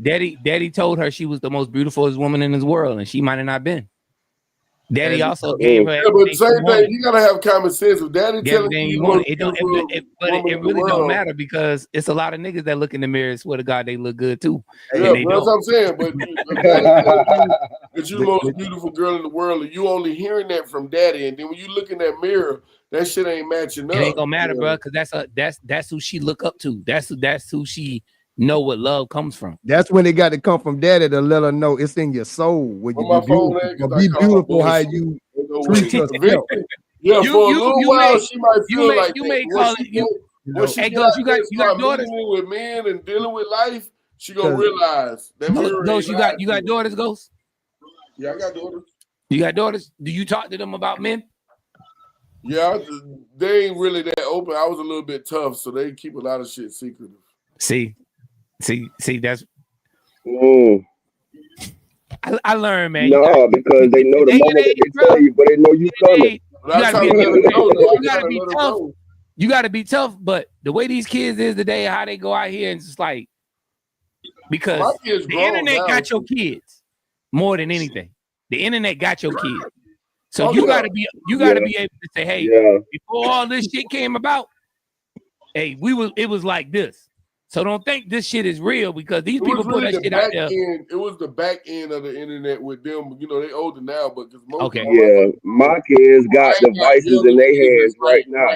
did. Daddy told her she was the most beautiful woman in this world, and she might have not been. Daddy
And
also gave
Mm.
her
yeah, but
everything she
same thing.
wanted.
You gotta have common sense. If daddy telling
Everything
you
you
the most
wanted. It don't.
beautiful
But
woman
it
in the
really don't
world,
matter because it's a lot of niggas that look in the mirror and swear to God they look good too,
yeah,
and
Hey,
they
but that's what
don't.
I'm saying. But if daddy telling you that you're the
the,
most
the,
beautiful girl in the world, and you only hearing that from daddy, and then when you look in that mirror, that shit ain't matching
It ain't
up.
gonna matter, bro, because that's who she look up to. That's who she know what love comes from.
that's when it got to come from daddy to let her know it's in your soul when you
On
be
my phone,
beautiful.
because
But
I
be
call her
beautiful how
bullshit.
you
Ain't no way.
treat yourself.
Eventually, yeah,
You
for a
you
little
you
while,
may
she might
you
feel
may
like
you
that.
may call it you.
You
Once
know,
she
Hey,
get
Ghost,
out
you
there
got
and
you got
start
daughters.
mingling with men and dealing with life, she gonna
because
realize that mirror ain't
Ghost,
lying
you
to
got
her.
daughters, Ghost.
Yeah, I got daughters.
You got daughters. Do you talk to them about men?
Yeah, they ain't really that open. I was a little bit tough, so they keep a lot of shit secretive.
See. That's
Mm.
I learned, man.
No, because they know the
Day and
moment that
age,
they
bro.
tell you, but they know you
Day and
coming.
age,
But
you
I
got to
try
be
to
a
let
different
them
man.
know, though. I
You got
try
to
to
be
let them
tough.
know.
You got to be tough. But the way these kids is today, how they go out here and just like
My
because
kid's
the
grown
internet
now.
got your kids more than anything. The internet got your kids. So
Oh
you
yeah,
got to
Yeah,
be able to say, hey,
yeah.
before all this shit came about, hey, it was like this. So don't think this shit is real because these
it was
people put
really
that
the
shit out
back
there.
end. It was the back end of the internet with them. They older now, but because most of
Okay.
my
Yeah. My kids got
I ain't got
devices in
younger
their
kids that's
hands right now.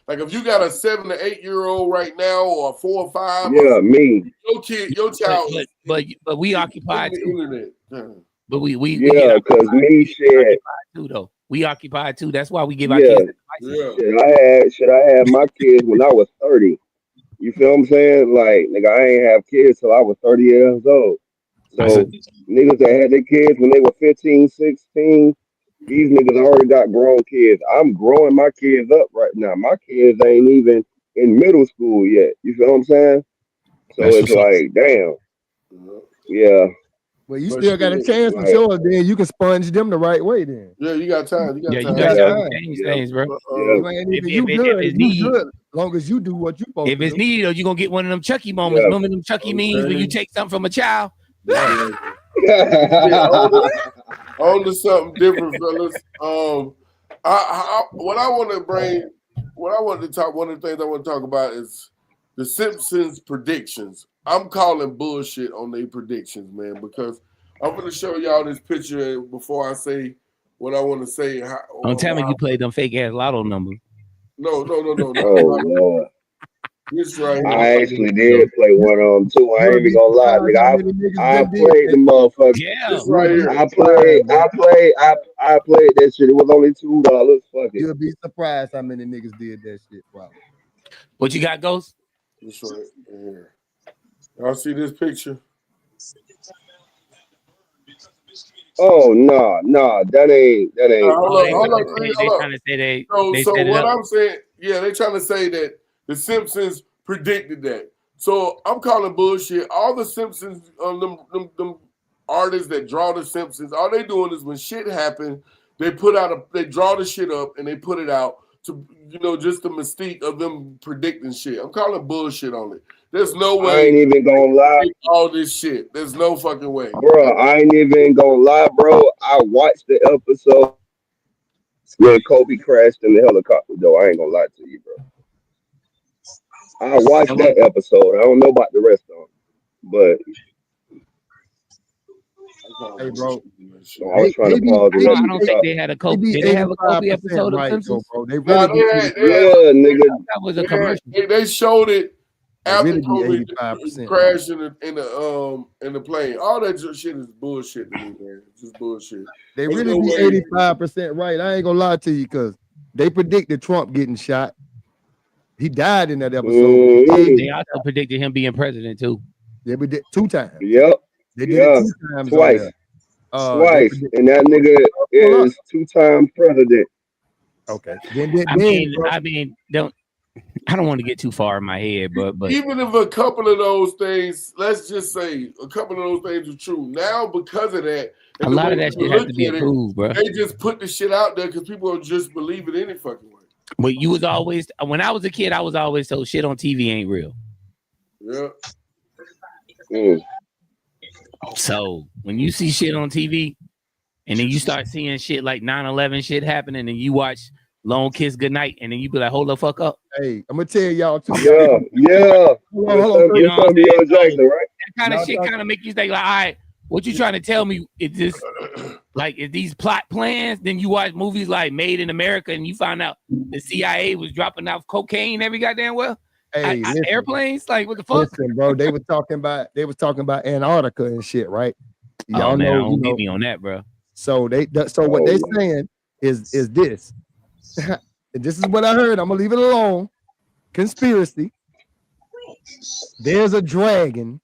like if you got a 7 to 8 year old right now, or a 4 or 5, or
Yeah, me.
your child is
But we
in
occupied
the
too.
internet. Yeah.
But we get
Yeah, cause me shit.
occupied too though. We occupied too. That's why we give our
Yeah,
kids the devices.
Yeah.
should I had my kids when I was 30. You feel what I'm saying? Like, nigga, I ain't have kids till I was 30 years old.
I said,
So niggas that had their kids when they were 15, 16, these niggas already got grown kids. I'm growing my kids up right now. My kids ain't even in middle school yet. You feel what I'm saying? So
that's
it's
what's up.
like, damn,
Yeah.
yeah,
well, you
But
still got a
shit,
chance for
like,
sure. Then you can sponge them the right way. Then
yeah, you got time. You
Yeah,
got
you
you
time.
got
got
yeah,
time to
time.
change
yeah,
things, bro.
But,
yeah,
You ain't even
If
you
it's
good.
need,
As long as you do what you supposed
if
to
it's
do.
needed, or you're gonna get one of them Chucky moments.
yeah.
Remember them Chucky memes when you
okay.
take something from a child?
Exactly. Yeah, on to something different, fellas. What I want to bring, what I want to talk, one of the things I want to talk about is the Simpsons predictions. I'm calling bullshit on their predictions, man, because I'm going to show y'all this picture before I say what I want to say.
Don't tell me you played them fake ass lotto numbers.
No,
Oh Lord.
This right
I
here.
actually did play one of them too. I ain't
You'll
even
be
gonna lie,
surprised how
nigga.
many niggas
I
been did
played
that.
the motherfucker.
Yeah.
This right
You'll be
here.
I
surprised, bro.
played that shit. It was only $2. Fuck it.
You'll be surprised how many niggas did that shit, bro.
What you got, Ghost?
This right here. Y'all see this picture?
Oh no, that ain't
Hold
Oh,
up,
they
hold
trying
up,
to
Chris,
say they
hold up.
trying to say they
So
set it
what
up.
I'm saying, yeah, they trying to say that the Simpsons predicted that. So I'm calling bullshit. All the Simpsons, them artists that draw the Simpsons, all they doing is when shit happen, they draw the shit up and they put it out to, just the mystique of them predicting shit. I'm calling bullshit on it. There's no
I ain't
way
even gonna lie,
all this shit. There's no fucking way.
bro. I ain't even gonna lie, bro. I watched the episode when Kobe crashed in the helicopter, though. I ain't gonna lie to you, bro. I watched
Okay.
that episode. I don't know about the rest of them, but
I'm calling
Hey, bro.
bullshit on that
so
shit.
I was trying to pause and
No,
let
I
you
don't think
talk.
they had a
They
Kobe.
be
Did they have a Kobe
85%
episode of
right, though,
Simpsons?
bro. They
Nah,
really be 85.
Yeah, nigga.
That was a
They,
commercial.
they showed it
They
after
really be
Kobe
85% right.
crashed in the plane. All that shit is bullshit to me, man. It's just bullshit.
They
There's
really
no
be
way.
85% right. I ain't gonna lie to you, because they predicted Trump getting shot. He died in that episode.
Mhm.
They also predicted him being president too.
They did 2 times.
Yep.
They did it
Yeah.
2 times on
Twice.
there. They
Twice.
predicted.
And that nigga
Hold up.
is 2-time president.
Okay.
I mean, I don't want to get too far in my head, but
Even if a couple of those things, let's just say a couple of those things are true. Now, because of that,
a
and the
lot
way
of that
people
shit has
look
to be
at it,
approved, bro.
they just put the shit out there because people will just believe it any fucking way.
But you was always, when I was a kid, I was always told shit on TV ain't real.
Yeah.
Mm.
So when you see shit on TV and then you start seeing shit like 9/11 shit happening and you watch Long Kiss Goodnight and then you be like, hold the fuck up.
Hey, I'm gonna tell y'all too.
Yeah. Yeah.
Hold
With
on.
You know what I'm
Samuel
saying?
Jackson, right?
That kind of
Y'all
shit
talk-
kind of make you think like, all right, what you trying to tell me? Is this like, is these plot plans? Then you watch movies like Made in America and you find out the CIA was dropping off cocaine every goddamn well.
Hey, listen,
Airplanes, like what the fuck?
listen, bro. They was talking about Antarctica and shit, right? Y'all
Oh man,
know,
don't get me on that, bro.
So what
Oh,
they
man.
saying is this. And this is what I heard. I'm gonna leave it alone. Conspiracy. There's a dragon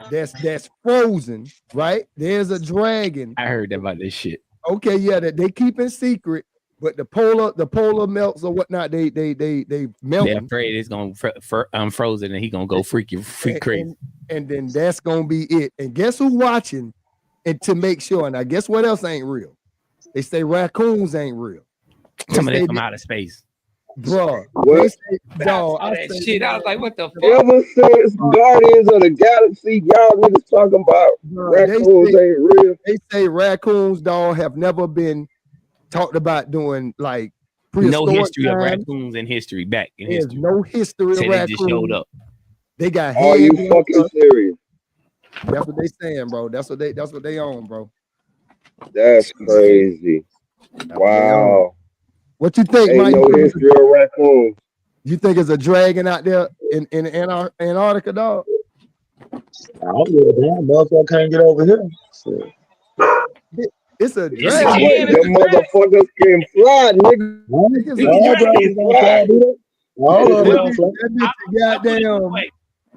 that's frozen, right? There's a dragon.
I heard about this shit.
Okay, yeah, that they keep in secret, but the polar melts or whatnot, they melt.
They're afraid it's gonna unfrozen and he gonna go freak crazy.
And then that's gonna be it. And guess who's watching? And to make sure, and I guess what else ain't real? They say raccoons ain't real.
Some of them from outer space.
Bruh,
What?
they say, dog,
I saw that shit. I was like, what the fuck?
Ever since Guardians of the Galaxy, y'all niggas talking about
bruh,
raccoons ain't real.
they say raccoons, dog, have never been talked about doing like
No
prehistoric
history of
times.
raccoons in history, back in
There's
history.
no history
Say
of
they just showed
raccoons.
up.
They got
Are you
heads and
fucking
stuff.
serious?
That's what they saying, bro. That's what they own, bro.
That's crazy. Wow.
What you think,
Ain't
Mike?
no history of raccoons.
You think it's a dragon out there in Antarctica, dog?
I don't give a damn. Motherfucker can't get over here. Shit.
It's a
Yes, it
dragon.
can.
Them motherfuckers can fly, nigga.
All
Niggas
It's
a
a
dragon.
dragons don't fly, do they? All of them
That
don't fly.
bitch
I put it this
goddamn.
way.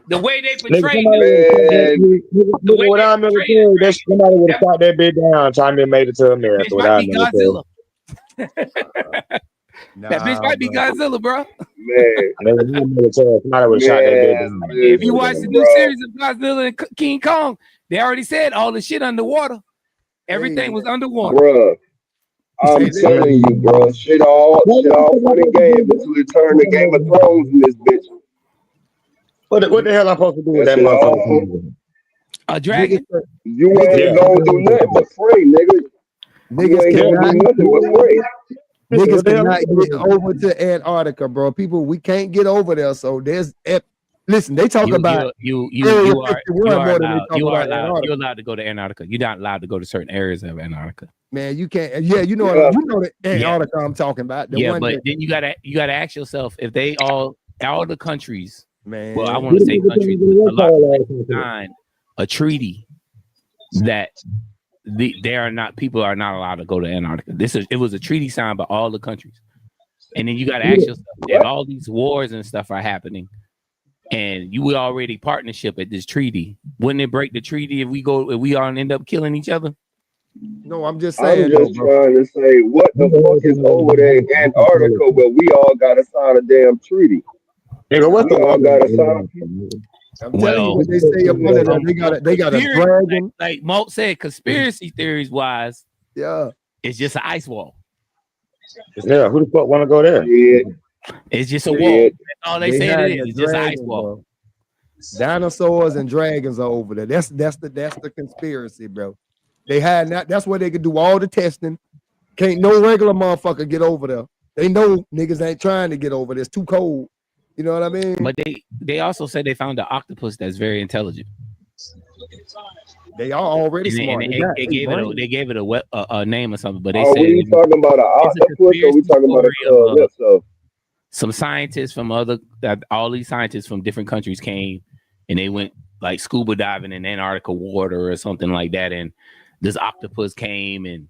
The way they
Nigga,
portray
somebody
them,
would have shot
Man,
that
the way
without
they portray
military.
them,
Somebody would have shot that bitch down, trying to make it to
that
America
bitch might
without
be
military.
Godzilla.
Nah,
That bitch might be
bro.
Godzilla, bro.
man,
Nigga, no military. Somebody would have shot that bitch
man,
down.
If you watch the
listen,
new
bro.
series of Godzilla and King Kong, they already said all the shit underwater. Everything was underwater.
Bruh, I'm
Hey,
telling you, bro. Shit all fun and games until it turned to Game of Thrones in this bitch.
What the hell I'm supposed to do with
That
that
shit
motherfucker?
all.
A dragon?
You
Yeah.
ain't gonna do nothing but pray, nigga. You
niggas
ain't gonna do
cannot
nothing but pray.
niggas
What the hell
cannot
I'm supposed
get
to do?
over to Antarctica, bro. People, we can't get over there. So listen, they talk about
You
Area
are
51 more than they talk
you are
about
allowed
Antarctica.
you're allowed to go to Antarctica. You're not allowed to go to certain areas of Antarctica.
Man, you can't. Yeah, you know
Yeah.
the Antarctica I'm talking about. The
Yeah,
one
but
that,
then you gotta ask yourself if they all the countries
Man,
Well, I want to say countries. A lot of countries signed a treaty that people are not allowed to go to Antarctica. It was a treaty signed by all the countries. And then you got to ask yourself, if all these wars and stuff are happening, and you were already partnership at this treaty, wouldn't it break the treaty if we all end up killing each other?
no, I'm just
I'm
saying.
just trying to say, what the fuck is over there in Antarctica where we all got to sign a damn treaty?
Nigga, what's
We
the
all got to sign.
I'm telling you what they say up under there. They got a dragon.
Like Mo said, conspiracy theories wise,
Yeah.
it's just an ice wall.
Yeah, who the fuck want to go there?
Shit.
It's just a
Shit.
wall. That's all they say
had
it is.
the
It's just an ice
dragon,
wall.
bro. Dinosaurs and dragons are over there. That's the conspiracy, bro. They had that. That's where they could do all the testing. Can't no regular motherfucker get over there. They know niggas ain't trying to get over there. It's too cold. You know what I mean?
But they also said they found an octopus that's very intelligent.
They are already
And
smart.
they gave it a name or something. But they
Are
said
we talking about an
it's a
octopus or we talking about
conspiracy
what stuff?
some scientists from all these scientists from different countries came and they went like scuba diving in Antarctica water or something like that. And this octopus came and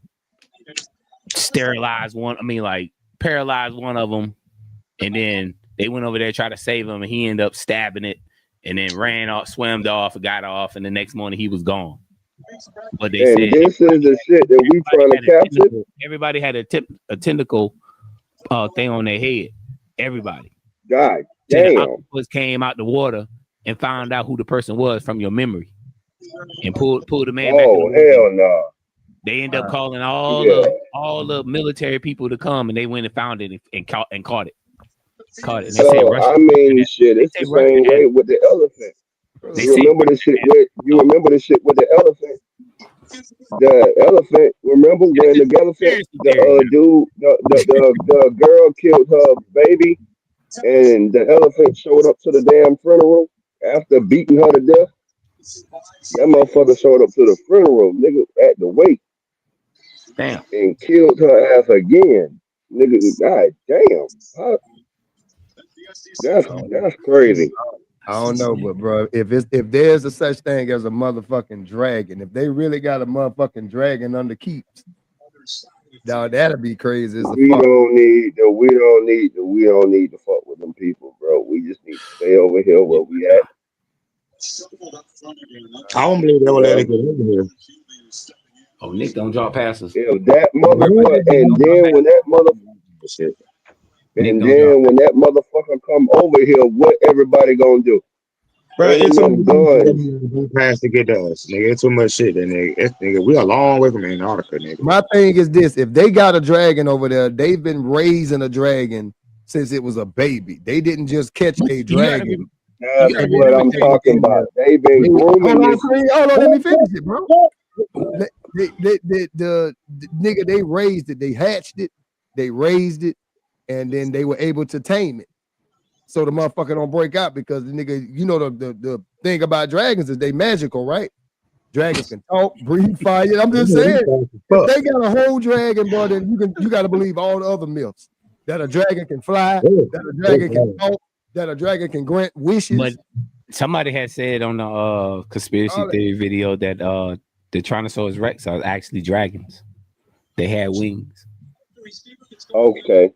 paralyzed one of them. And then they went over there to try to save him and he ended up stabbing it and then ran off, swam off, got off. And the next morning he was gone. But they said
this is the shit that we trying to capture.
Everybody had a tentacle thing on their head. Everybody.
God
damn.
damn.
The octopus came out the water and found out who the person was from your memory and pulled the man back.
Oh, hell no.
They end up calling all the military people to come and they went and found it and caught it. Caught it. And they
So, I mean, shit, it's the same way with the elephant. You remember the shit with the elephant? The elephant, remember when the elephant, the girl killed her baby and the elephant showed up to the damn funeral after beating her to death? That motherfucker showed up to the funeral, nigga, at the wake.
Damn.
And killed her ass again. Nigga, god damn. That's crazy.
I don't know, but bro, if there's a such thing as a motherfucking dragon, if they really got a motherfucking dragon under keeps, now that'd be crazy as a
We
fuck.
don't need to fuck with them people, bro. We just need to stay over here where we at.
I don't believe they will let it get over here.
Oh, Nick don't draw passes.
If that motherfucker, and then when that motherfucker come over here, what everybody gonna do?
Bro, it's too much pass to get to us, nigga. It's too much shit, nigga. We a long way from Antarctica, nigga.
My thing is this: if they got a dragon over there, they've been raising a dragon since it was a baby. They didn't just catch a dragon.
That's what I'm talking about. They've been grooming this.
Hold on, let me finish it, bro. The nigga, they raised it, they hatched it, they raised it, and then they were able to tame it. So the motherfucker don't break out because the nigga, you know, the thing about dragons is they magical, right? Dragons can talk, breathe fire. I'm just saying, if they got a whole dragon, bro, then you got to believe all the other myths that a dragon can fly, that a dragon can talk, that a dragon can grant wishes.
But somebody had said on the conspiracy theory video that the Tyrannosaurus Rex are actually dragons. They had wings.
Okay.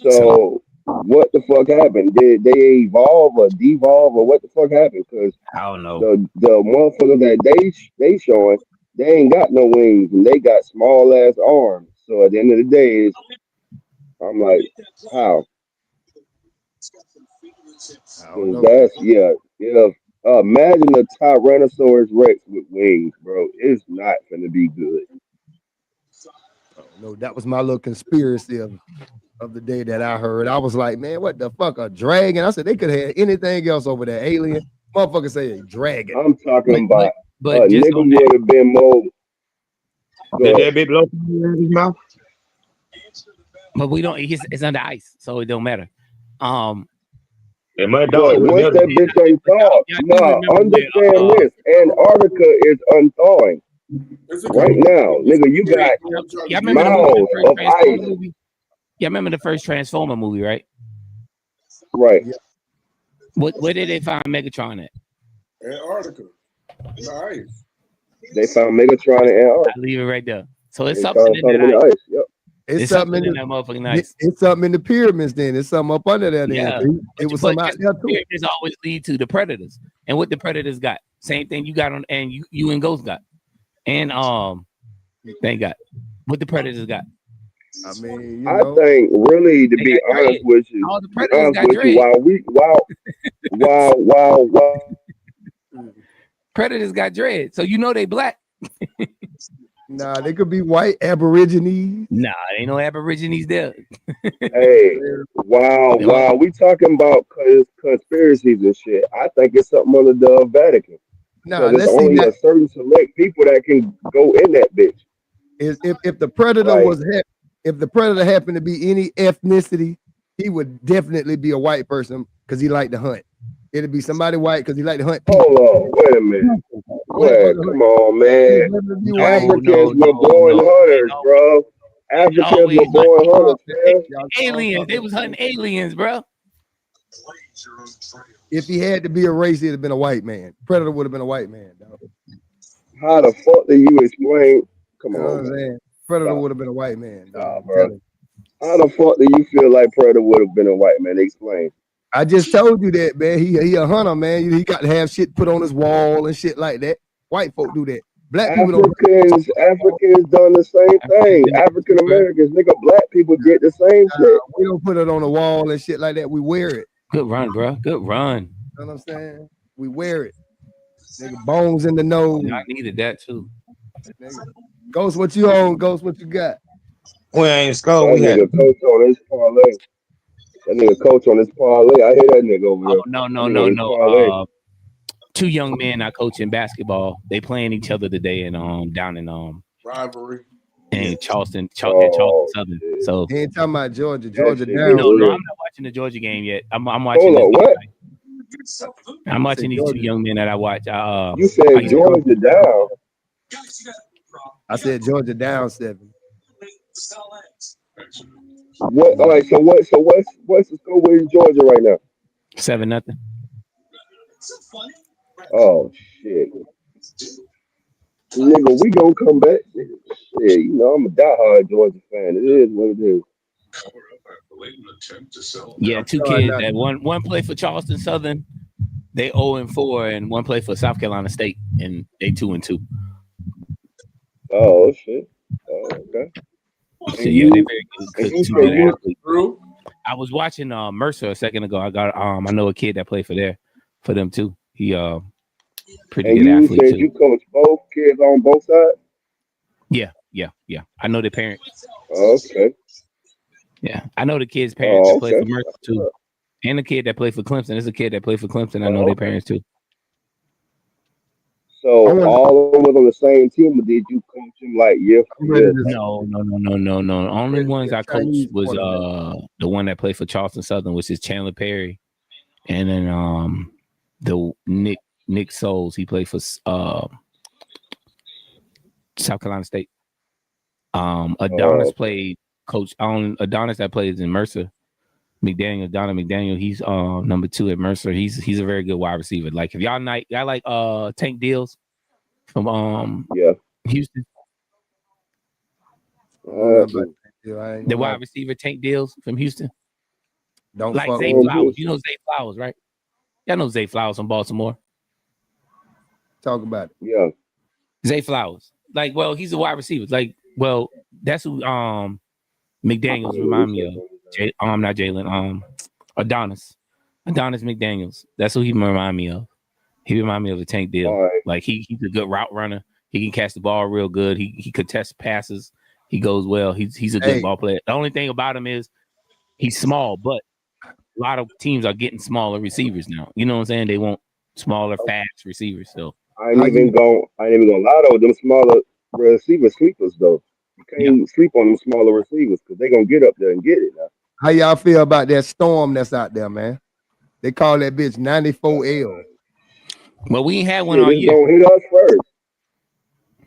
So what the fuck happened? Did they evolve or devolve or what the fuck happened? Because
I don't know.
The motherfucker that they showing, they ain't got no wings and they got small ass arms. So at the end of the day, I'm like, how? That's imagine a Tyrannosaurus Rex with wings, bro. It's not gonna be good.
No, that was my little conspiracy of the day that I heard. I was like, man, what the fuck, a dragon? I said they could have anything else over there. Alien, motherfucker say a dragon.
I'm talking about
but
nigga would have been more.
Did that big blow in his mouth?
But we don't. It's under ice, so it don't matter.
It might
once that bitch unthawed, understand this: Antarctica is unthawing right now, nigga. You got miles of ice.
Yeah, remember the first Transformer movie, right?
Right.
Where did they find Megatron at?
Antarctica. Nice.
They found Megatron in
I
Antarctica.
leave it right there. So it's
They
something in
found him in
that
the
ice.
ice. Yep.
It's
It's
something
something
in
in that motherfucking
the
ice.
it's something in the pyramids. Then it's something up under there. Then
Yeah.
it was
But
something out
just
there too.
pyramids always lead to the predators. And what the predators got. Same thing you got on and you and Ghost got. And they got what the predators got.
I mean, you
I
know,
think really to
They
be
got
honest
dread.
with you,
All the
to be
predators
honest
got
with you,
dread.
while
Predators got dread. So you know they black.
nah, they could be white Aborigines.
Nah, ain't no Aborigines there.
hey, while we talking about conspiracies and shit, I think it's something under the Vatican.
Nah,
Because there's
let's see
only
that
a certain select people that can go in that bitch.
is if the predator
Like,
if the predator happened to be any ethnicity, he would definitely be a white person because he liked to hunt. It'd be somebody white because he liked to hunt people.
hold on, wait a minute. Wait, come on, man.
No,
Africans were born hunters, bro. Africans
always
were born hunters, man.
aliens. They was hunting aliens, bro.
If he had to be a race, it'd have been a white man. Predator would have been a white man, dog.
How the fuck do you explain? Come
You know what
on,
I'm
man.
saying? Predator
Stop.
would have been a white man, dog.
Nah,
I'm
bro.
telling you.
How the fuck do you feel like Predator would have been a white man? Explain.
I just told you that, man. He a hunter, man. He got to have shit put on his wall and shit like that. White folk do that. Black people don't.
Africans done the same thing. African Americans, nigga, black people did the same shit.
We don't put it on the wall and shit like that. We wear it.
Good run, bro. Good run.
You know what I'm saying? We wear it. Nigga, bones in the nose.
I needed that too.
Nigga. Ghost, what you on? Ghost, what you got?
We ain't scored.
That
We had
nigga coach on his parlay. That nigga coach on his parlay. I hear that nigga over there.
Oh, no. Two young men I coach in basketball. They playing each other today and down in
Rivalry.
in Charleston Southern. So
He ain't talking about Georgia. Georgia
shit
down.
no,
real.
I'm not watching the Georgia game yet. I'm watching.
Hold on, what?
I'm watching these
Georgia.
two young men that I watch.
You said Georgia down.
I said Georgia down 7.
What? All right. So what's the score with Georgia right now?
7-0.
Oh shit, nigga, we gonna come back. Nigga, shit, you know I'm a diehard Georgia fan. It is what it is.
Yeah, two kids that one play for Charleston Southern. They 0-4, and one play for South Carolina State, and they 2-2.
Oh shit. Oh, okay.
So yeah, they're very good. Two good athletes.
Drew?
I was watching Mercer a second ago. I got I know a kid that played for them too. He pretty
And
good
you
athlete
said
too.
you coach both kids on both sides?
Yeah. I know the parents.
Okay.
Yeah, I know the kid's parents that play
Okay.
for Mercer too, and the kid that played for Clemson. There's a kid that played for Clemson. I know their parents too.
So all of them was on the same team, or did you coach them like year for year?
No. Only ones I coached was the one that played for Charleston Southern, which is Chandler Perry, and then the Nick Souls. He played for South Carolina State. Adonis played coach on Adonis that plays in Mercer. Adonis McDaniel. He's number 2 at Mercer. He's a very good wide receiver. Like if y'all like Tank Deals from Houston. The wide receiver Tank Deals from Houston.
Don't
like
fuck
Zay
with
Flowers. You know Zay Flowers, right? Y'all know Zay Flowers from Baltimore.
Talk about it.
Yeah.
Zay Flowers. Like, well, he's a wide receiver. Like, well, that's who McDaniels remind me of. Not Jalen. Adonis McDaniels. That's who he remind me of. He remind me of a Tank Deal.
Right.
Like he's a good route runner. He can catch the ball real good. He contests passes. He goes well. He's a good ball player. The only thing about him is he's small, but a lot of teams are getting smaller receivers now. You know what I'm saying? They want smaller, fast receivers. So
I ain't even gonna lie though. Them smaller receiver sleepers though. You can't sleep on them smaller receivers because they gonna get up there and get it now.
How y'all feel about that storm that's out there, man? They call that bitch 94L.
Well, we ain't had one all year.
It's gonna hit us first.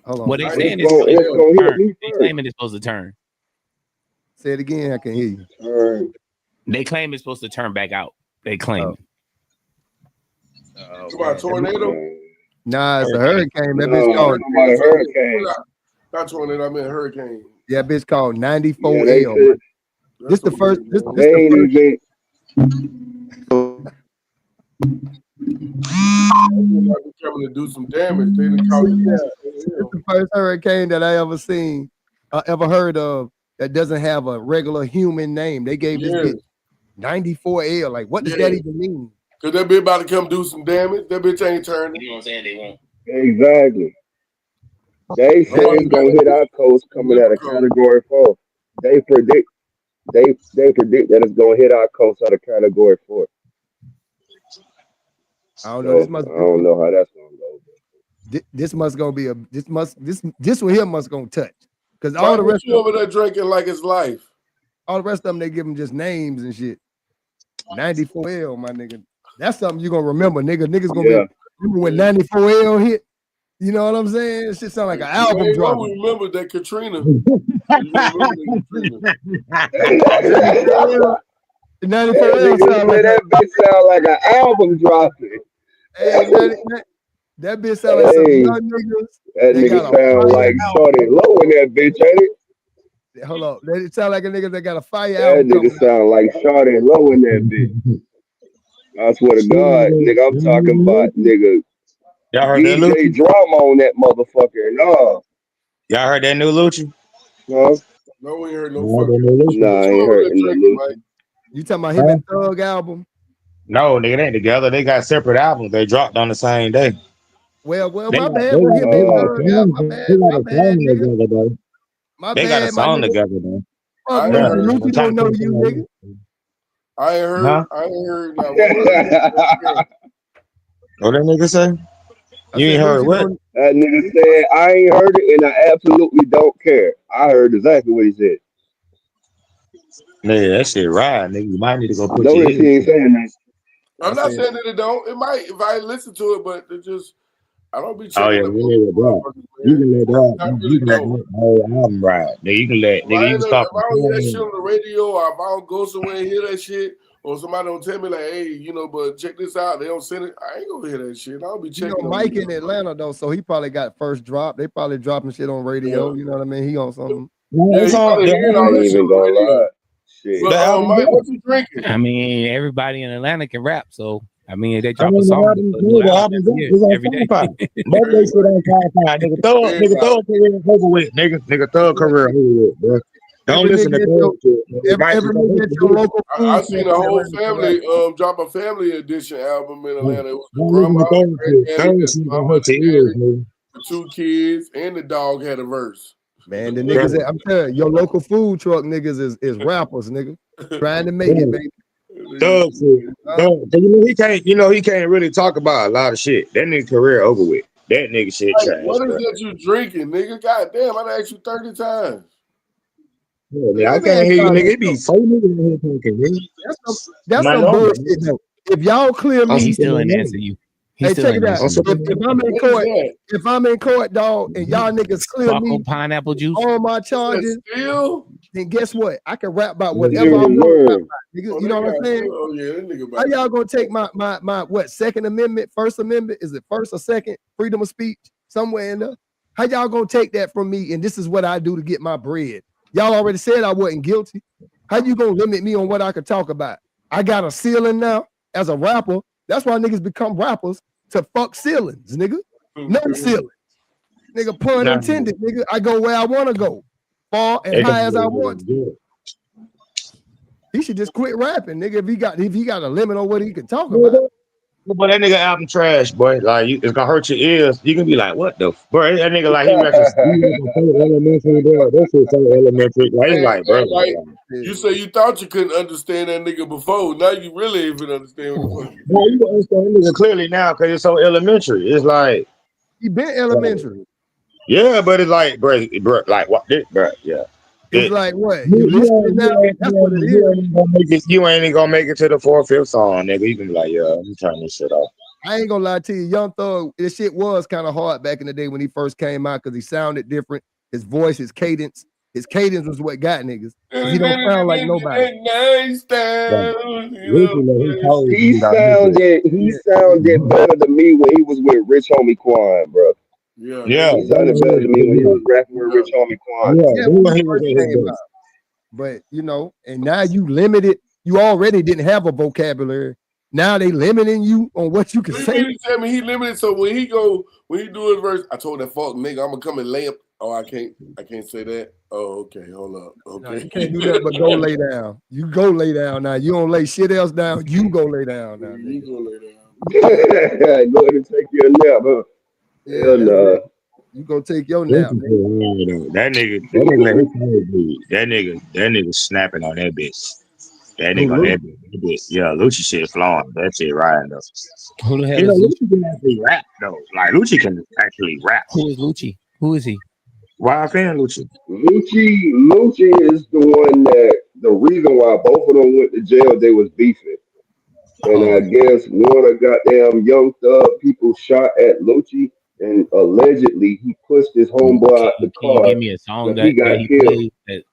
Hold on.
Well, they saying
it's gonna hit me
They
first.
claim it's supposed to turn.
Say it again. I can hear you.
Turn.
They claim it's supposed to turn back out. They claim.
Come on, tornado.
Nah, it's a hurricane. That bitch
No,
called.
I'm talking about a hurricane.
Not tornado. I meant hurricane.
Yeah, bitch called
Yeah,
94
they
L.
said
This the
That's a
first.
weird
This
name.
they
the
ain't
first.
even.
They might be coming to do some damage. They didn't call it that.
It's the first hurricane that I ever seen, ever heard of that doesn't have a regular human name. They gave this bitch 94 L. Like, what does that even mean?
Cause that bitch about to come do some damage. That bitch ain't turning.
You know what I'm saying? They won't.
Exactly. They say it's gonna hit our coast coming at a category 4. They predict that it's gonna hit our coast at a category 4.
I don't know.
So, I don't know how that's gonna go.
This must gonna be a this one here must gonna touch because
Why
all the rest
you over there drinking like it's life?
all the rest of them they give them just names and shit. 94 L, my nigga. That's something you gonna remember, nigga. Niggas gonna be remember when 94 L hit. You know what I'm saying? It shit sound like an album drop.
Remember that Katrina.
94 L sound like
that bitch sound like an album dropping.
Hey, that bitch sound like some young niggas.
That nigga sound like Shorty Low in that bitch, ain't it?
Hold up. It sound like a nigga that got a fire
That
album.
nigga sound like Shorty Low in that bitch. I swear to God, nigga, I'm talking about nigga.
Y'all heard that
DJ
Lucci?
drama on that motherfucker. No.
Y'all heard that new Lucci?
No.
No, we ain't heard no
Nah,
fucking.
I ain't heard the Lucci.
You talking about him and Thug album?
No, nigga, they ain't together. They got separate albums. They dropped on the same day.
Well,
They
my
got,
bad.
they
Well,
got,
him
they
and
got a
Thug
song,
album.
they got a song
Nigga.
together, though.
My
They got a
bad, my
song
nigga.
together, though.
Fuck
I
Lucci.
heard.
Lucci don't know you, nigga.
I ain't heard.
Huh?
I ain't heard. Now, what
What that nigga say? You ain't heard what?
That nigga said, I ain't heard it and I absolutely don't care. I heard exactly what he said.
Nigga, that shit right, nigga. You might need to go put your
Notice
ears.
he ain't saying that.
I'm not saying that it don't. It might if I listen to it, but it just I don't be
Oh
checking
yeah,
the
you need that. You can let that.
I
You
really
can let
don't.
that whole album ride. Nigga, you can let. Nigga, you can stop.
If I don't hear that shit on the radio, or if I don't go somewhere and hear that shit, or somebody don't tell me like, hey, you know, but check this out, they don't send it. I ain't gonna hear that shit. I'll be checking.
You know, Mike in Atlanta though, so he probably got first drop. They probably dropping shit on radio. You know what I mean? He on something.
Yeah, he probably hearing all that shit on the radio. But Mike, what you drinking?
I mean, everybody in Atlanta can rap, so I mean, they drop
I mean,
a song,
the album's
every day.
Both they shit on Spotify. Nigga, thug career over with. Nigga, thug career over with, bro. Don't listen to thug shit.
Every nigga at your local food.
I seen a whole family drop a family edition album in Atlanta. It was the
Don't
grandma,
listen to
the
thug
granddaddy,
shit. Thug
the
shit
mama,
gonna hurt
the
your ears,
daddy,
nigga.
the 2 kids, and the dog had a verse.
Man, the niggas, I'm telling you, your local food truck niggas is rappers, nigga. Trying to make it, baby.
Thug shit. He can't really talk about a lot of shit. That nigga career over with. That nigga shit
Like,
trash.
what is
Bro.
that you drinking, nigga? God damn, I done asked you 30 times.
Yeah, nigga, I can't hear you, nigga. It be 4 niggas in here talking, nigga.
That's
My
some
number.
bullshit though. If y'all clear me,
He still ain't answer you.
Hey, check it out. If I'm in court, dog, and y'all niggas clear me,
Sparkle pineapple juice.
all my charges,
still,
then guess what? I can rap about whatever I want to rap about. Nigga, you know what I'm saying?
Oh yeah, that nigga.
How y'all gonna take my what Second Amendment, First Amendment? Is it first or second? Freedom of speech somewhere in there. How y'all gonna take that from me? And this is what I do to get my bread. Y'all already said I wasn't guilty. How you gonna limit me on what I could talk about? I got a ceiling now as a rapper. That's why niggas become rappers to fuck ceilings, nigga. No ceilings. Nigga, pun intended, nigga. I go where I want to go. Far and high as I want to. He should just quit rapping, nigga. If he got a limit on what he can talk about.
But that nigga album trash, boy. Like it's gonna hurt your ears. You can be like, what the bro? That nigga like he records so elementary, bro. That shit so elementary. Like he's like, bro.
Like, you say you thought you couldn't understand that nigga before. Now you really even understand what the fuck.
Well, you understand nigga clearly now because it's so elementary. It's like
he been elementary.
Yeah, but it's like, bro, like what, bro? Yeah.
It's like what? You listening now? That's what it is.
You ain't gonna make it to the 4th, 5th song, nigga. You can be like, yeah, I'm turning this shit off.
I ain't gonna lie to you, Young Thug. This shit was kind of hard back in the day when he first came out because he sounded different. His voice, his cadence, His cadence was what got niggas. He don't sound like nobody.
Nice
Right.
time,
Lucci, man, he told
He
you about his
sounded better to me when he was with Rich Homie Quan, bro.
Yeah,
Yeah,
He sounded better to me when he was rapping with Rich Homie Quan.
yeah,
Yeah,
then
when he
he was
first
at his
came out.
best.
But you know, and now you limited. You already didn't have a vocabulary. Now they limiting you on what you can
What do
say.
you mean he tell me he limited? So when he do his verse, I told that fuck nigga, I'm gonna come and lay up. Oh, I can't say that. Oh, okay, hold up.
No,
Okay.
you can't do that, but go lay down. You go lay down now. You don't lay shit else down. You go lay down now,
You
nigga.
go lay down.
Go ahead and take your nap, huh?
Yeah,
Hell
that's
nah.
it. You go take your nap,
Lucci
nigga.
said, "Yeah, that nigga let his head bleed. That nigga snapping on that bitch. That
Who,
nigga on
Luke?
that bitch. Yeah, Lucci shit flowing. That shit riding though.
Who the hell
You know,
is Lucci?
Lucci can actually rap though. Like Lucci can actually rap.
Who is Lucci? Who is he?
Why I fan Lucci?
Lucci is the one that the reason why both of them went to jail, they was beefing. And I
Oh,
guess one of goddamn Young Thug people shot at Lucci, and allegedly he pushed his homeboy out the
can you
car
give me a song
because he
that
got
he
killed.
plays? That,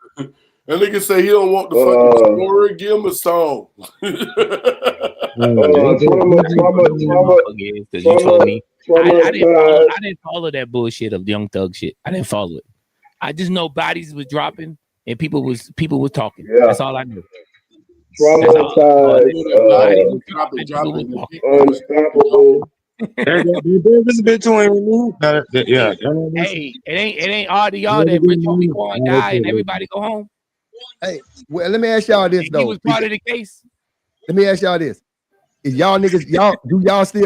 That nigga say he don't want the fucking
Uh,
story. Give him a song.
because you told me
traumatized.
I didn't follow that bullshit of Young Thug shit. I didn't follow it. I just know bodies was dropping and people was talking.
Yeah,
That's all I knew. That's all.
traumatized.
Bodies was dropping, people was talking.
Unstoppable.
There's a bit to him. Yeah.
Hey, it ain't all to y'all that Rich Homie Quan die and everybody go home.
Hey, well, let me ask y'all this
And he
though.
was part of the case.
Let me ask y'all this. Is y'all niggas,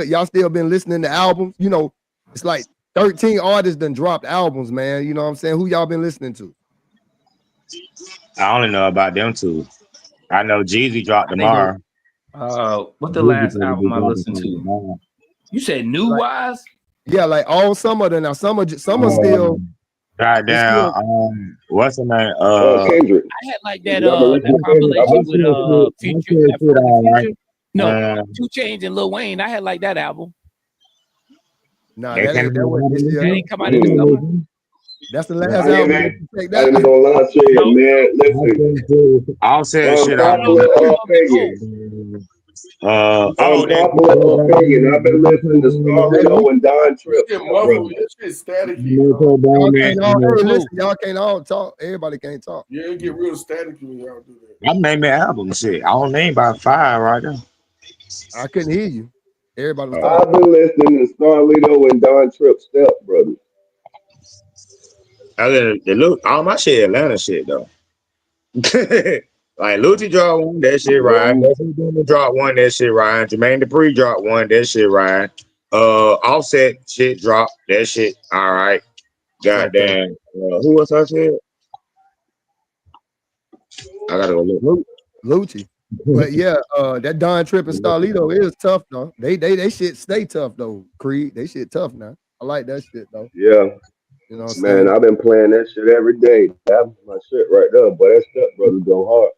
y'all still been listening to albums? You know, it's like 13 artists done dropped albums, man. You know what I'm saying? Who y'all been listening to?
I only know about them two. I know Jeezy dropped
I think
tomorrow.
what the
Jeezy
last
supposed to be
album I
dropping
listened to?
tomorrow.
You said New
Like,
Wise?
yeah, like all some of them now. Some are still, it's
Goddamn.
still
What's the name?
Kendrick.
I had like
I've
that
been listening. I've
compilation
been
with
listening.
Future, that fucking Future. No, 2 Chainz and Lil Wayne. I had like that album.
nah,
They came
that wasn't this year.
That ain't come out in the summer.
That's the
I
last
ain't
album
even,
that you checked
I ain't
out.
even gonna lie to you,
No,
man. Listen,
I'll say shit out.
unpopular opinion. Unpopular opinion. I've been listening to
Hey,
Starlito and Don
You
Trip,
get
brother.
muffled. That shit staticky, bro.
y'all can't all, hey, listen, y'all can't all talk. Everybody can't talk.
Yeah, it get real staticky when y'all do that.
I named the album shit. I don't name about 5 right there.
I couldn't hear you. Everybody was talking.
I've been listening to Starlito and Don Trip Step, brother.
They look all my shit Atlanta shit though. Like Lucci dropped one, that shit right.
Mm-hmm.
That's dropped one, that shit right. Jermaine Dupri dropped one, that shit right. Offset shit dropped, that shit all right. Goddamn. Who else I said? I gotta go look.
Lucci. But yeah, that Don Trip and Starlito is tough though. They shit stay tough though. Creed, they shit tough now. I like that shit though.
Yeah,
You know what I'm
man,
saying?
I've been playing that shit every day. That's my shit right there. But that Step brother go hard.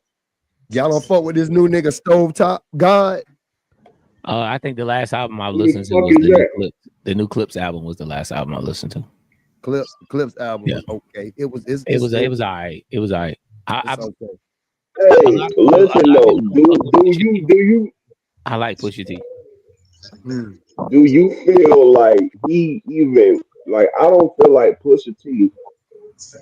Y'all don't fuck with this new nigga Stovetop God.
I think the last album I
Who the
listened to
fuck
was
is
the new
that?
Clips. The new Clips album was the last album I listened to.
Clips album
Yeah.
was okay. It was
It was all right. It was all right.
it's okay.
A
Hey,
lot of people,
listen though.
don't fuck with Pusha T.
Do you
I like Pusha T.
Hmm.
do you feel like he even like I don't feel like Pusha T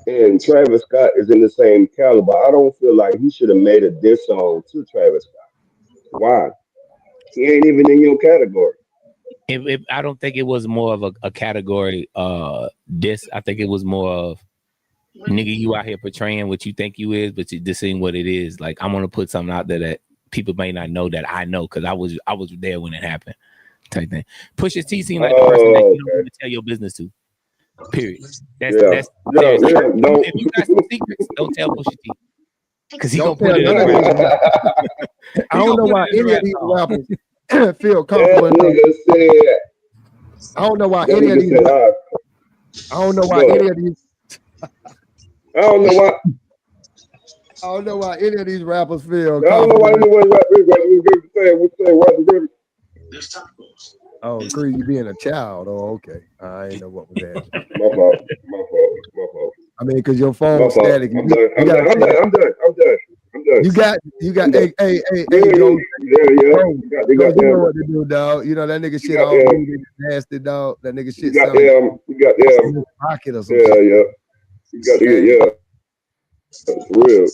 and Travis Scott is in the same caliber. I don't feel like he should have made a diss song to Travis Scott. Why? He ain't even in your category.
I don't think it was more of a category diss. I think it was more of nigga, you out here portraying what you think you is, but this ain't what it is. Like I'm gonna put something out there that people may not know that I know because I was there when it happened. Type thing. Pusha T seemed like the person that you don't
Okay.
even tell your business to. Period. That's
Yeah.
serious.
Yeah. Don't.
If you got some secrets, don't tell Pusha T because he gonna
Don't
put
tell
it in
none
the
of
rap
these.
song.
I
He
don't
gonna
know
put
why
it in the
any of
rap
these
song.
rappers feel
That
comfortable enough.
nigga said.
I don't know why
That
any of
nigga
these.
said.
I don't know why
Go
any
ahead.
of these.
I don't know why.
I don't know why any of these rappers feel
I don't know why
comfortable.
anyone rap this. We say what the
Oh, Creed, you being a child. Oh, okay. I didn't know what was happening.
My fault. My fault. My fault.
I mean, because your
My
phone
fault.
static.
I'm done. I'm done.
You got,
I'm done.
hey,
Yeah.
Joe,
They got
you know
them.
what to do, dog. You know that nigga shit
got
all
them.
nasty, dog. That nigga
You
shit
got
sound like
them. You got them.
a pocket or some
Yeah,
shit.
yeah. You got to get,
Hey,
for real.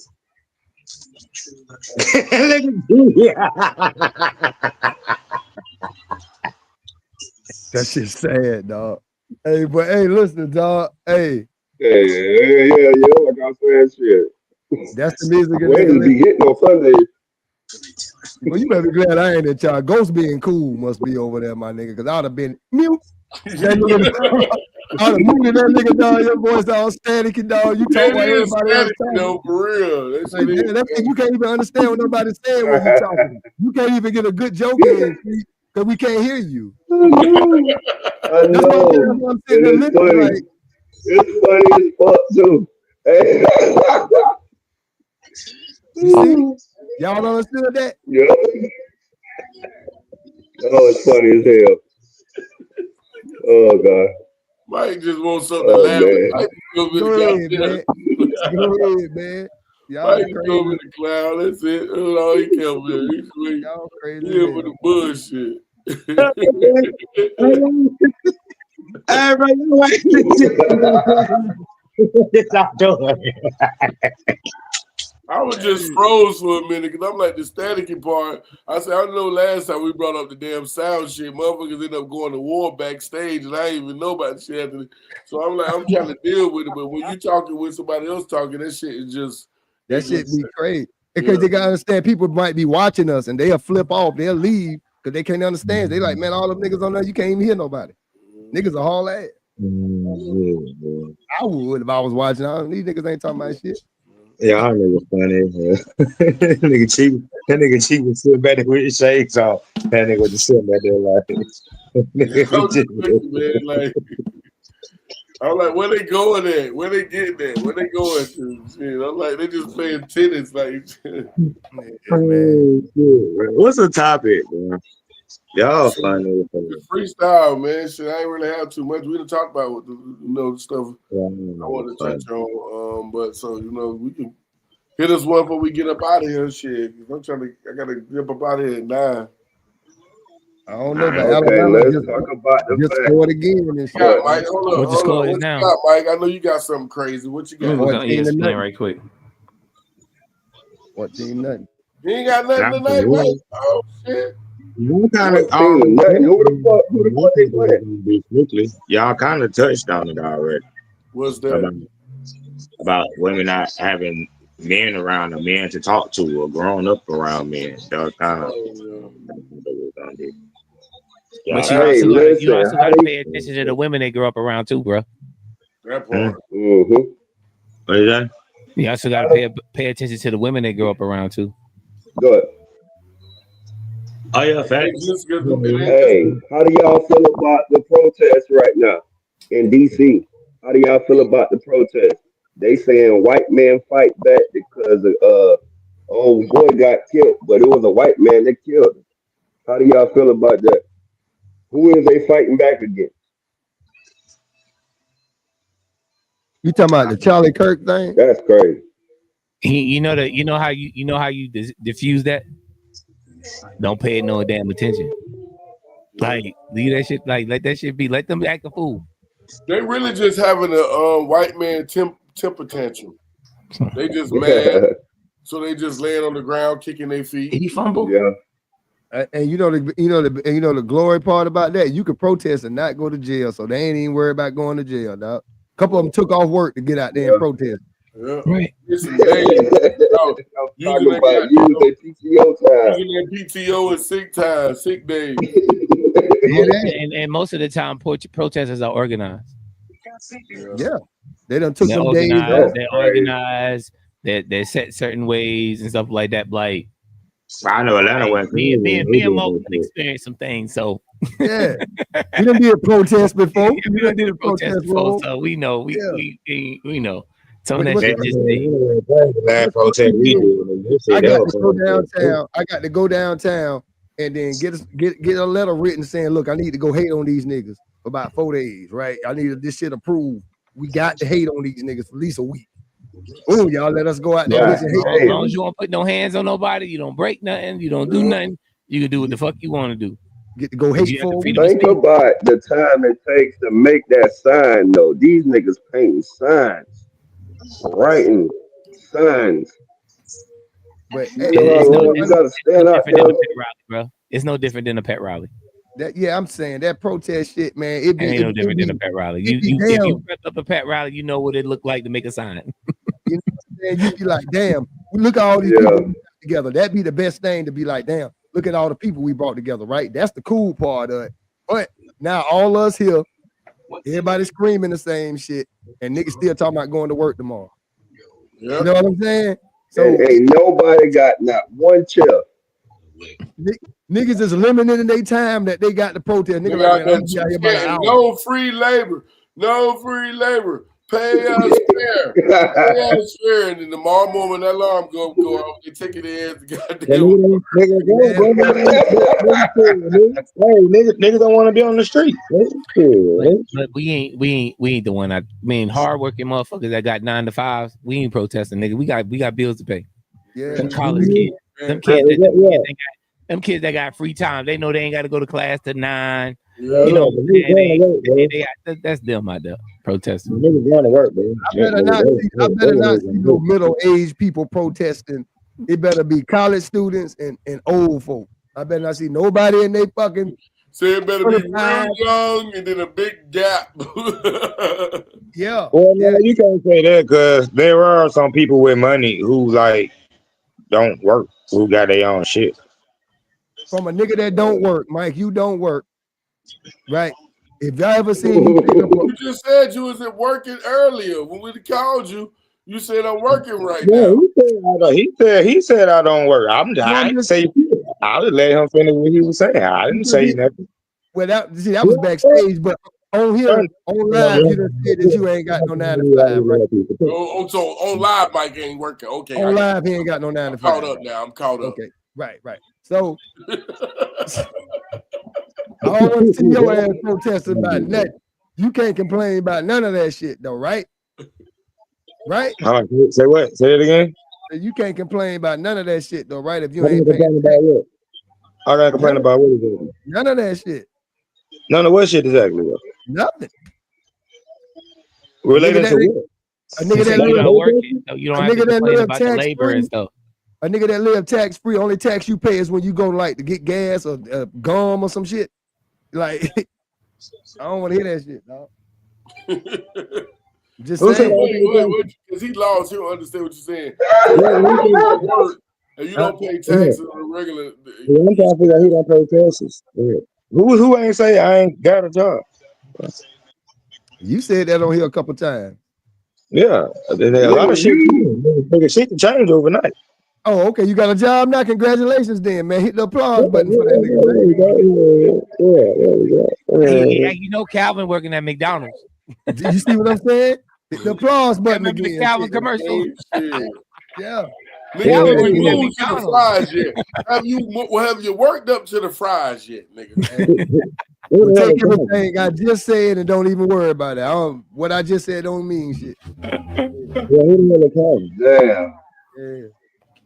that shit sad, dog. Hey, but hey, listen, dog. Hey,
Yeah. Like I was saying, shit.
that's the music a
Where
nigga
just be
listen.
hitting on Sundays.
Well, you better be glad I ain't at y'all. Ghost being cool must be over there, my nigga, because I'd have been mute. That nigga, I'd have muted that nigga, dog. Your voice all static, dog. You talk
It
while
is
everybody else
static,
talking.
though, for real. That
Like,
shit is
damn, that thing,
static.
you can't even understand what nobody's saying when you talking. You can't even get a good joke in because we can't hear you.
I
That's why
know.
I'm sitting
And
there
it's
listening
funny.
like,
It's funny as fuck, too. Hey.
you see? Y'all understood that?
Yeah. Oh, it's funny as hell. Oh, God.
Mike just wants something to
Oh,
laugh at.
man.
Mike just go
Go
with
ahead,
the
man. Go ahead, man. Y'all
Mike just go
crazy.
with the clown. That's it. That's all he care about.
Y'all crazy
He
as
here
hell.
for the bullshit.
Hey, bro, you like Stop doing it.
I was just froze for a minute because I'm like the staticky part. I said, I know last time we brought up the damn sound shit, motherfuckers end up going to war backstage and I didn't even know about the shit after the, so I'm like, I'm trying to deal with it. But when you talking with somebody else talking, that shit is just
That shit be crazy.
Yeah.
Because they gotta understand people might be watching us and they'll flip off, they'll leave because they can't understand. They like, man, all them niggas on there, you can't even hear nobody. Niggas are haul ass. I would if I was watching. These niggas ain't talking about shit.
Yeah, I know it's funny. That nigga cheap was sitting back there with his shades off. That nigga was just sitting back there like,
I'm just thinking, man, like I'm like, where they going at? Where they getting at? Where they going to? Shit, I'm like, they just playing tennis, like.
Man.
What's the topic, man? Y'all funny.
The freestyle, man. Shit, I ain't really have too much. We done talked about what the stuff I want to touch on. But so we can hit us one before we get up out of here. Shit, I gotta get up out of here at 9.
I don't know, but
Okay,
Alabama
let's
just
talk about the fact.
scored again and shit.
Yeah, Mike, hold
What the score
on.
is
What
now?
you got, Mike? I know you got something crazy. What you
Let me
got?
look on
14 to
ESPN
nothing.
right quick.
14 nothing.
You ain't got nothing tonight, Mike? Oh shit.
You kind of
Who the fuck they playing?
Y'all kind of touched on it already
What's that?
about women not having men around or men to talk to or growing up around men. That was kind of
But you
Hey,
also
listen,
gotta pay attention to the women they grew up around too, bro.
That part.
Mm-hmm.
What is that?
You also gotta pay attention to the women they grew up around too.
Good.
Oh yeah, facts.
Hey, how do y'all feel about the protest right now in DC? How do y'all feel about the protest? They saying white man fight back because old boy got killed, but it was a white man that killed him. How do y'all feel about that? Who is they fighting back against?
You talking about the Charlie Kirk thing?
That's crazy.
You know how you diffuse that? Don't pay it no damn attention. Like leave that shit. Like let that shit be. Let them act a fool.
They really just having a white man temper tantrum. They just mad, so they just laying on the ground kicking their feet.
Did he fumble?
Yeah.
And the glory part about that, you could protest and not go to jail, so they ain't even worried about going to jail, dog. A couple of them took off work to get out there and protest.
Yeah.
Right.
Listen, using
their PTO time.
Using their PTO and sick days.
And most of the time, protesters are organized.
Yeah, they done took
They're
them days
organized.
off.
They're organized. They're set certain ways and stuff like that. Like
I know Atlanta went.
Me and Mo experienced some things, so
yeah, we done did protest before.
we done did a protest before, so we know. We know. Some of that shit just
last protest we did.
I got to go downtown. I got to go downtown and then get a letter written saying, "Look, I need to go hate on these niggas for about 4 days. Right? I need this shit approved we got to hate on these niggas for at least a week. Oh, y'all let us go out there
Right.
and hate.
As long as you don't put no hands on nobody, you don't break nothing, you don't do nothing, you can do what the fuck you want to do.
Get to go
You
hate
have the
for.
freedom to
Think
speak.
about the time it takes to make that sign, though. These niggas painting signs, writing signs.
But
You
hey,
know how
It's no,
long you gotta stand out
different
there.
than a pet rally, bro. It's no different than a pet rally.
yeah, I'm saying that protest shit, man. It
It
be
ain't no
it
different than a
be
pet rally.
it be
If you
damn.
press up a pet rally, you know what it looked like to make a sign.
You know what I'm saying? You be like, damn, look at all these
Yeah.
people we got together. That'd be the best thing to be like, damn, look at all the people we brought together, right? That's the cool part of it. But now all us here, everybody screaming the same shit, and niggas still talking about going to work tomorrow.
Yeah.
You know what I'm saying? So
And ain't nobody got not one chair.
niggas is limiting their time that they got to protest.
They
Nigga
got
like, man, I'm
that
gonna be out here about an hour.
no free labor. No free labor. Pay us fair. Pay us fair. And then tomorrow morning when that alarm go off, they take it in the goddamn.
Niggas don't want to be on the street.
But we ain't the one. I mean, hardworking motherfuckers that got 9 to 5s. We ain't protesting, nigga. We got bills to pay.
Yeah,
Them college kids, them kids that got free time. They know they ain't got to go to class till 9.
Yeah.
You know, that's them out there protesting.
Niggas going to work, man.
I better not see no middle-aged people protesting. It better be college students and old folk. I better not see nobody in they fucking.
So it better be real young and then a big gap.
Yeah.
Well, no, you can't say that because there are some people with money who like don't work, who got their own shit.
From a nigga that don't work, Mike, you don't work, right? If y'all ever seen me pick up a,
You just said you was at working earlier when we called you. You said I'm working right
Yeah,
now.
he said I don't work. I didn't say I would let him finish what he was saying. I didn't say nothing.
well, that was backstage, but on here, on live, you done said that you ain't got no 9 to 5, right?
So on live, Mike ain't working. Okay,
On live, he ain't got no 9 to 5.
Caught up now. I'm caught up.
Okay, right. So I don't want to see your ass protesting about nothing. You can't complain about none of that shit, though, right? Right?
Say what? Say it again.
You can't complain about none of that shit, though, right? If you
I
ain't
gotta
paying
complain about what? I gotta complain about what exactly?
none of that shit.
None of what shit exactly? What?
Nothing.
Related to what?
A nigga that
You
live
not working, so you don't have to complain about the labor and stuff.
A nigga that live tax free, only tax you pay is when you go like to get gas or gum or some shit. Like, I don't want to hear that shit, dog. Just saying.
Because he lost, he don't understand what you're saying. Work, and you don't pay taxes on a regular.
I'm trying to figure out who don't pay taxes. Who ain't say I ain't got a job?
You said that on here a couple times.
Yeah, a lot of shit. Shit can change overnight.
Oh, okay. You got a job now. Congratulations, then, man. Hit the applause button for that
nigga.
Yeah, you know Calvin working at McDonald's.
Do you see what I'm saying? Hit the applause button
Remember
again.
the Calvin commercial?
Yeah.
Nigga, have you moved to the fries yet? Have you worked up to the fries yet, nigga?
Well, take everything I just said and don't even worry about it. What I just said don't mean shit.
Damn.
Yeah.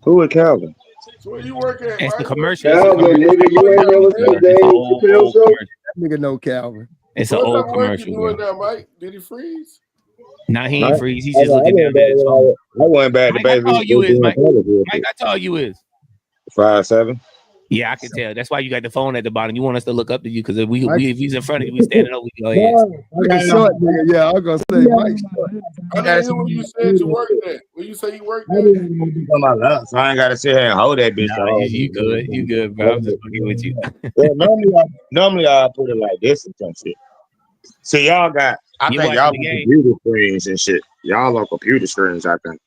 Who is Calvin?
So where you work at?
It's the commercial.
Calvin, nigga, you ain't never seen Dave Chappelle show?
That nigga know Calvin.
It's an old commercial.
What work you doing now, Mike? Did he freeze?
Nah, he ain't freeze. He's just looking down at his phone.
I went back to
Mike, how tall you is, Mike? Mike, how tall you is?
5'7".
Yeah, I can tell. That's why you got the phone at the bottom. You want us to look up to you because if he's in front of you, we standing over your head.
Short nigga. Yeah, I was gonna say Mike.
I didn't hear when you said you worked at. When you say you worked at?
On my lap, so I ain't gotta sit here and hold that bitch.
No, you good, bro. I'm just fucking with you.
Normally I put it like this and some shit. So y'all got, I think y'all computer screens and shit. Y'all on computer screens, I think.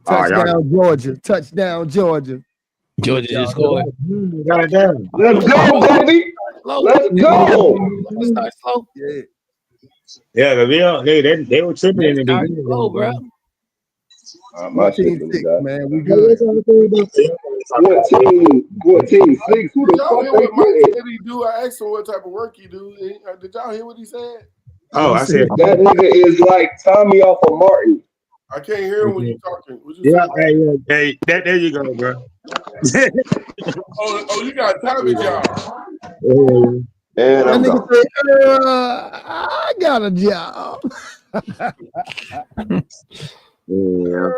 Touchdown, Georgia. Touchdown, Georgia.
Georgia just scored.
Let's go, baby. Let's go.
Let's start slow.
Yeah, they were tripping in the beginning.
Slow, bro.
My team 6,
man. We good.
14-6. Who the
Y'all hear
fuck
what Mike said he do? I asked him what type of work he do. Did y'all hear what he said?
Oh, I said.
That nigga is like Tommy off of Martin.
I can't hear him when you talking. What you
Yeah,
say?
hey, there you go, bro.
Oh, you got a Tommy job.
And
That
I'm
nigga
gone.
said, I got a job.
Yeah.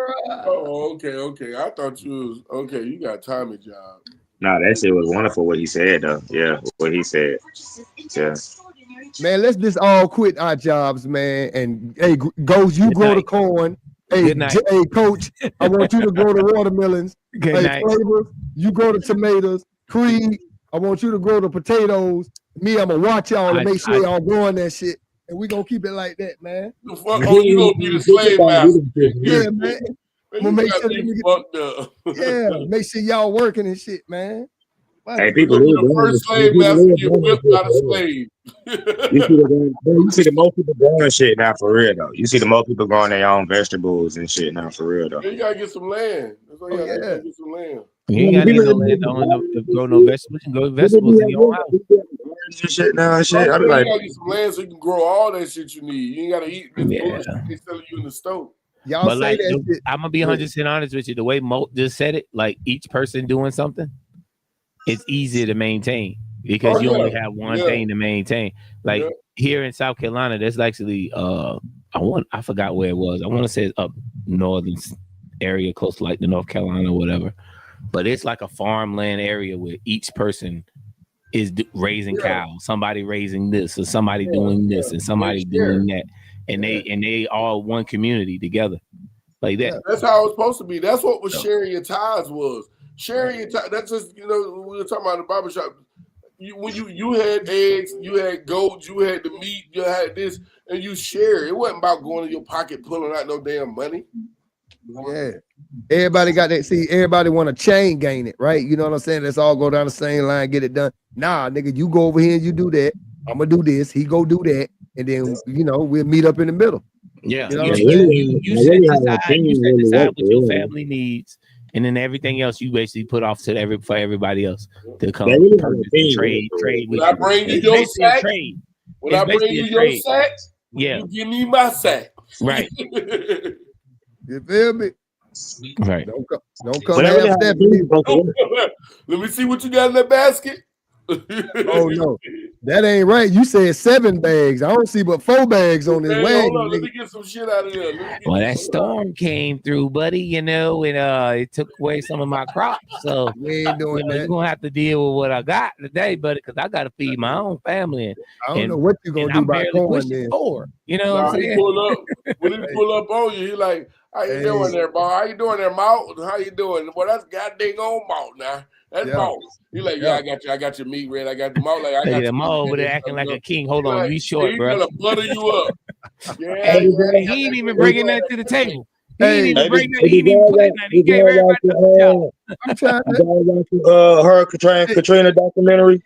Oh, okay. I thought you was okay. You got a Tommy job.
Nah, that shit was wonderful what he said though. Yeah, what he said. Yeah.
Man, let's just all quit our jobs, man. And hey, Ghost, you
Good
grow the
night.
corn. Hey,
Good night.
Hey, Coach, I want you to grow the watermelons.
Good
Hey,
night.
Flavor, you grow the tomatoes. Creed, I want you to grow the potatoes. Me, I'm gonna watch y'all and make sure y'all growing that shit. And we gonna keep it like that, man.
Oh, you gonna be the slave master?
Yeah, man.
Man,
I'm
you
gonna make
got
sure
me fucked up.
yeah, make sure y'all working and shit, man.
Hey,
You
people
gonna be
live
the
down
first slave master to get whipped, not a slave.
You see the most people growing shit now for real though. You see the most people growing their own vegetables and shit now for real though.
You gotta get some land. That's all you
Oh,
gotta do.
yeah.
Get some land.
You ain't gotta get no land. Don't grow no vegetables. You can grow vegetables in your own house.
Shit now, shit. I be
You
like,
gotta get some land so you can grow all that shit you need. You ain't gotta eat this
Yeah.
bullshit they selling you in the store.
Y'all
But
say
like,
that shit.
I'm gonna be 100% honest with you. The way Mo just said it, like each person doing something, it's easier to maintain because you only have one thing to maintain. Like here in South Carolina, there's actually I forgot where it was. I want to say it's up northern area, close to like the North Carolina or whatever. But it's like a farmland area where each person is raising cows, somebody raising this, or somebody doing this, and somebody doing that, and they all one community together, like that.
That's how it's supposed to be. That's what was sharing your ties was. Sharing your ties. That's just we were talking about in the barbershop. When you had eggs, you had goats, you had the meat, you had this, and you share. It wasn't about going in your pocket pulling out no damn money.
Yeah. Everybody got that. See, everybody want to chain gain it, right? You know what I'm saying? Let's all go down the same line, get it done. Nah, nigga, you go over here and you do that. I'm gonna do this. He go do that, and then we'll meet up in the middle.
Yeah,
you know
you set aside what your family needs, and then everything else you basically put off to for everybody else to come purchase and trade with
When I bring you your sack, when I bring you your sack, you give me my sack.
Right.
You feel me?
Right.
Don't come half step.
Let me see what you got in that basket.
Oh no, that ain't right. You said 7 bags. I don't see but 4 bags on this wagon.
Hold on, let me get some shit out of there.
Well, that storm came through, buddy. And it took away some of my crops. So
we ain't doing that.
You're gonna have to deal with what I got today, buddy, because I gotta feed my own family.
I don't know what you're gonna do about corn then.
You know what I'm saying?
When he pull up on you, he like, how you doing there, boy? How you doing there, Malt? How you doing? Well, that's goddamn on Malt now. That's Malt. He like, I got your meat ready. I got the Malt. Like, I got your
Malt over there acting like a king. Hold on, you short, bro.
He's gonna butter you up.
He ain't even bringing that to the table. He ain't even bring that. He ain't even put nothing. He gave everybody the job.
I'm trying to
Hurricane Katrina documentary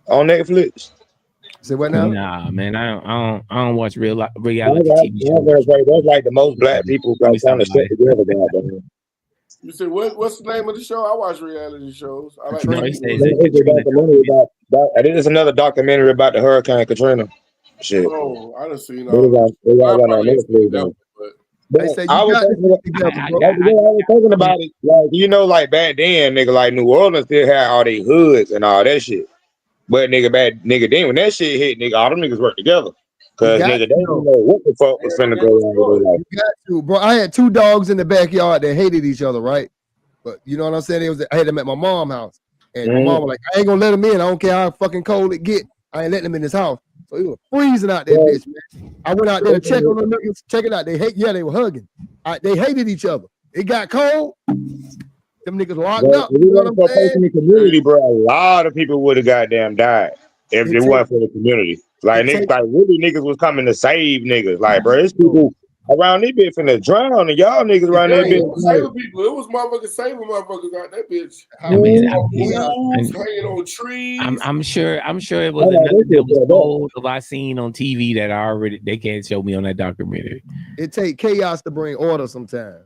on Netflix.
Say what now?
Nah, man, I don't watch reality TV
shows. That's like the most black people trying to shit together.
You said what's the name of the show? I watch reality shows. I like
it's another documentary about the Hurricane Katrina. Shit.
Oh, I done seen all.
I was thinking about it, like back then, nigga, like New Orleans still had all these hoods and all that shit. But nigga, then when that shit hit, nigga, all them niggas work together. Cause nigga, they didn't know what the fuck was finna go on.
You got to, bro. I had 2 dogs in the backyard that hated each other, right? But you know what I'm saying? I had them at my mom's house, and my mom was like, "I ain't gonna let them in. I don't care how fucking cold it get. I ain't letting them in this house." So it was freezing out there, bitch, man. I went out there to check on them niggas. Check it out. They were hugging. They hated each other. It got cold. Them niggas locked up. You know what I'm saying?
In the community, bro, a lot of people would have goddamn died if it wasn't for the community. Like niggas, like really niggas was coming to save niggas. Like, bro, it's people around this bitch finna drown, and y'all niggas around that bitch.
Saving people. It was motherfuckers saving motherfuckers out that bitch.
Hanging
on trees.
I'm sure it was another that was old of I seen on TV that they can't show me on that documentary.
It take chaos to bring order sometimes.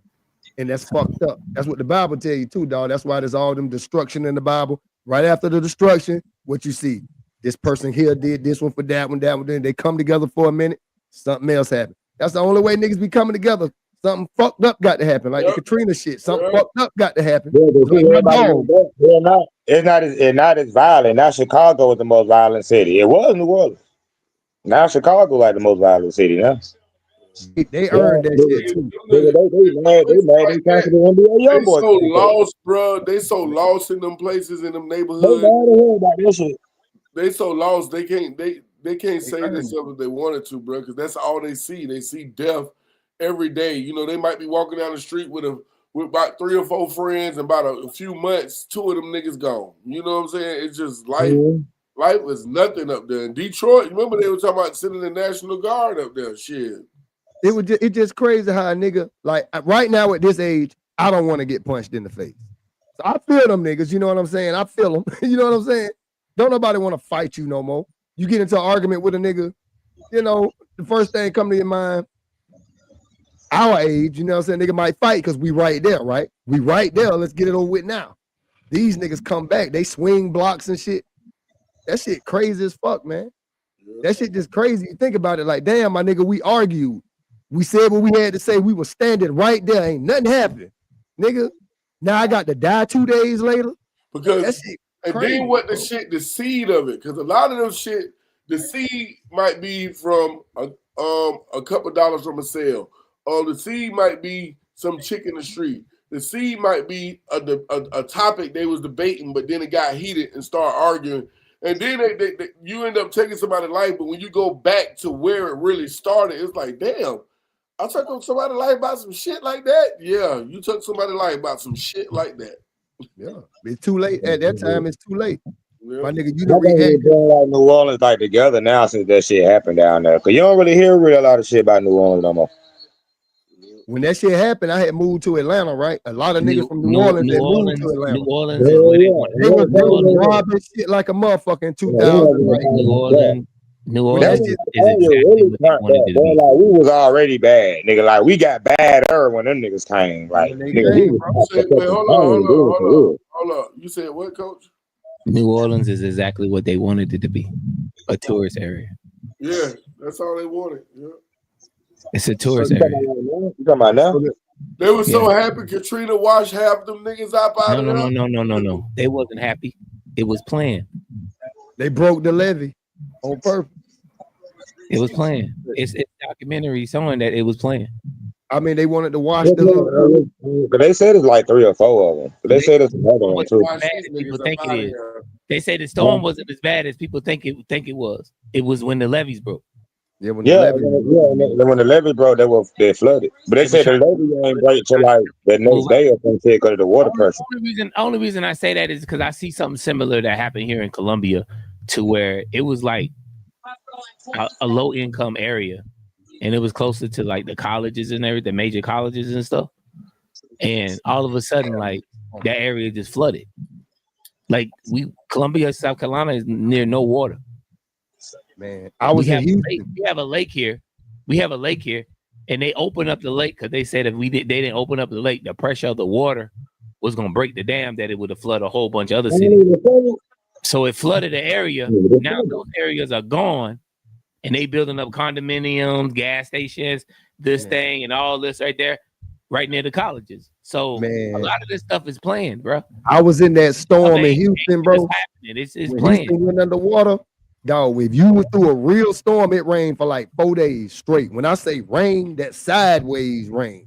And that's fucked up. That's what the Bible tell you too, dog. That's why there's all them destruction in the Bible. Right after the destruction, what you see, this person here did this one for that one, then they come together for a minute. something else happened. That's the only way niggas be coming together. Something fucked up got to happen, like the Katrina shit. Something fucked up got to happen.
Yeah, but
Like my dog.
they're not. It's not as violent. Now Chicago is the most violent city. It was New Orleans. Now Chicago like the most violent city. Now
They earned that shit too.
They mad. They canceled the NBA
They
YoungBoy.
so lost, bro. They so lost in them places in them
They
neighborhoods.
mad to hear about this shit.
They so lost. They can't say themselves if they wanted to, bro. Because that's all they see. They see death every day. You know, they might be walking down the street with about 3 or 4 friends, and about a few months, 2 of them niggas gone. You know what I'm saying? It's just life.
Mhm.
Life is nothing up there in Detroit. Remember they were talking about sending the National Guard up there. Shit.
It just crazy how a nigga, like right now at this age, I don't want to get punched in the face. So I feel them niggas, you know what I'm saying? I feel them, you know what I'm saying? Don't nobody want to fight you no more. You get into an argument with a nigga, you know, the first thing come to your mind, our age, you know what I'm saying? Nigga might fight because we right there, right? We right there, let's get it over with now. These niggas come back, they swing blocks and shit. That shit crazy as fuck, man. That shit just crazy. You think about it like, damn, my nigga, we argued. We said what we had to say. We were standing right there. Ain't nothing happening. Nigga, now I got to die 2 days later.
Because
that shit
and
crazy,
then what
bro.
the seed of it, because a lot of them shit, the seed might be from a couple dollars from a sale. The seed might be some chick in the street. The seed might be a topic they was debating, but then it got heated and started arguing. And then you end up taking somebody's life, but when you go back to where it really started, it's like, damn, I took somebody's life about some shit like that? Yeah, you took somebody's life about some shit like that.
Yeah, it's too late. At that time, it's too late.
Yeah.
My nigga, you
I
done
think
reacted.
they're like New Orleans like together now since that shit happened down there. Cause you don't really hear a lot of shit about New Orleans no more.
When that shit happened, I had moved to Atlanta, right? A lot of niggas from New Orleans
New
that
Orleans,
moved to Atlanta.
New Orleans is where they want
They was
New Orleans.
robbing shit like a motherfucker in 2000, right?
New
When that
Orleans
shit,
is exactly what they wanted it to be.
Like we was already bad, nigga. Like we got badder when them niggas came. Like
when they
nigga, we
came,
was
bro.
You said, wait, hold on. You said what, coach?
New Orleans is exactly what they wanted it to be, a tourist area.
Yeah, that's all they wanted. Yeah.
It's a tourist area.
You talking about now?
They were so happy Katrina washed half them niggas out of there.
No. They wasn't happy. It was planned.
They broke the levee on purpose.
It was planned. It's documentary showing that it was planned.
I mean, they wanted to wash the hood.
But they said it's like 3 or 4 of them. But they said it's another one too.
Wash
Bad
these
as people
niggas
think
up
it
out of
is.
here.
They say the storm wasn't as bad as people think it was. It was when the levees broke.
Yeah, when
Yeah,
the levee.
when the levee broke, they flooded. But they said the levee ain't break till like the next day or something because of the water pressure.
Only reason I say that is because I see something similar that happened here in Columbia, to where it was like a low income area, and it was closer to like the colleges and everything, major colleges and stuff. And all of a sudden, like that area just flooded. Like Columbia, South Carolina is near no water.
Man, I was in Houston.
We have a lake here. And they opened up the lake because they said if they didn't open up the lake, the pressure of the water was gonna break the dam, that it would have flooded a whole bunch of other cities. So it flooded the area. Now those areas are gone, and they building up condominiums, gas stations, thing, and all this right there, right near the colleges. So a lot of this stuff is planned, bro.
I was in that storm in Houston, bro.
It's
when
planned.
Houston went underwater. Dog, if you went through a real storm, it rained for like 4 days straight. When I say rain, that sideways rain,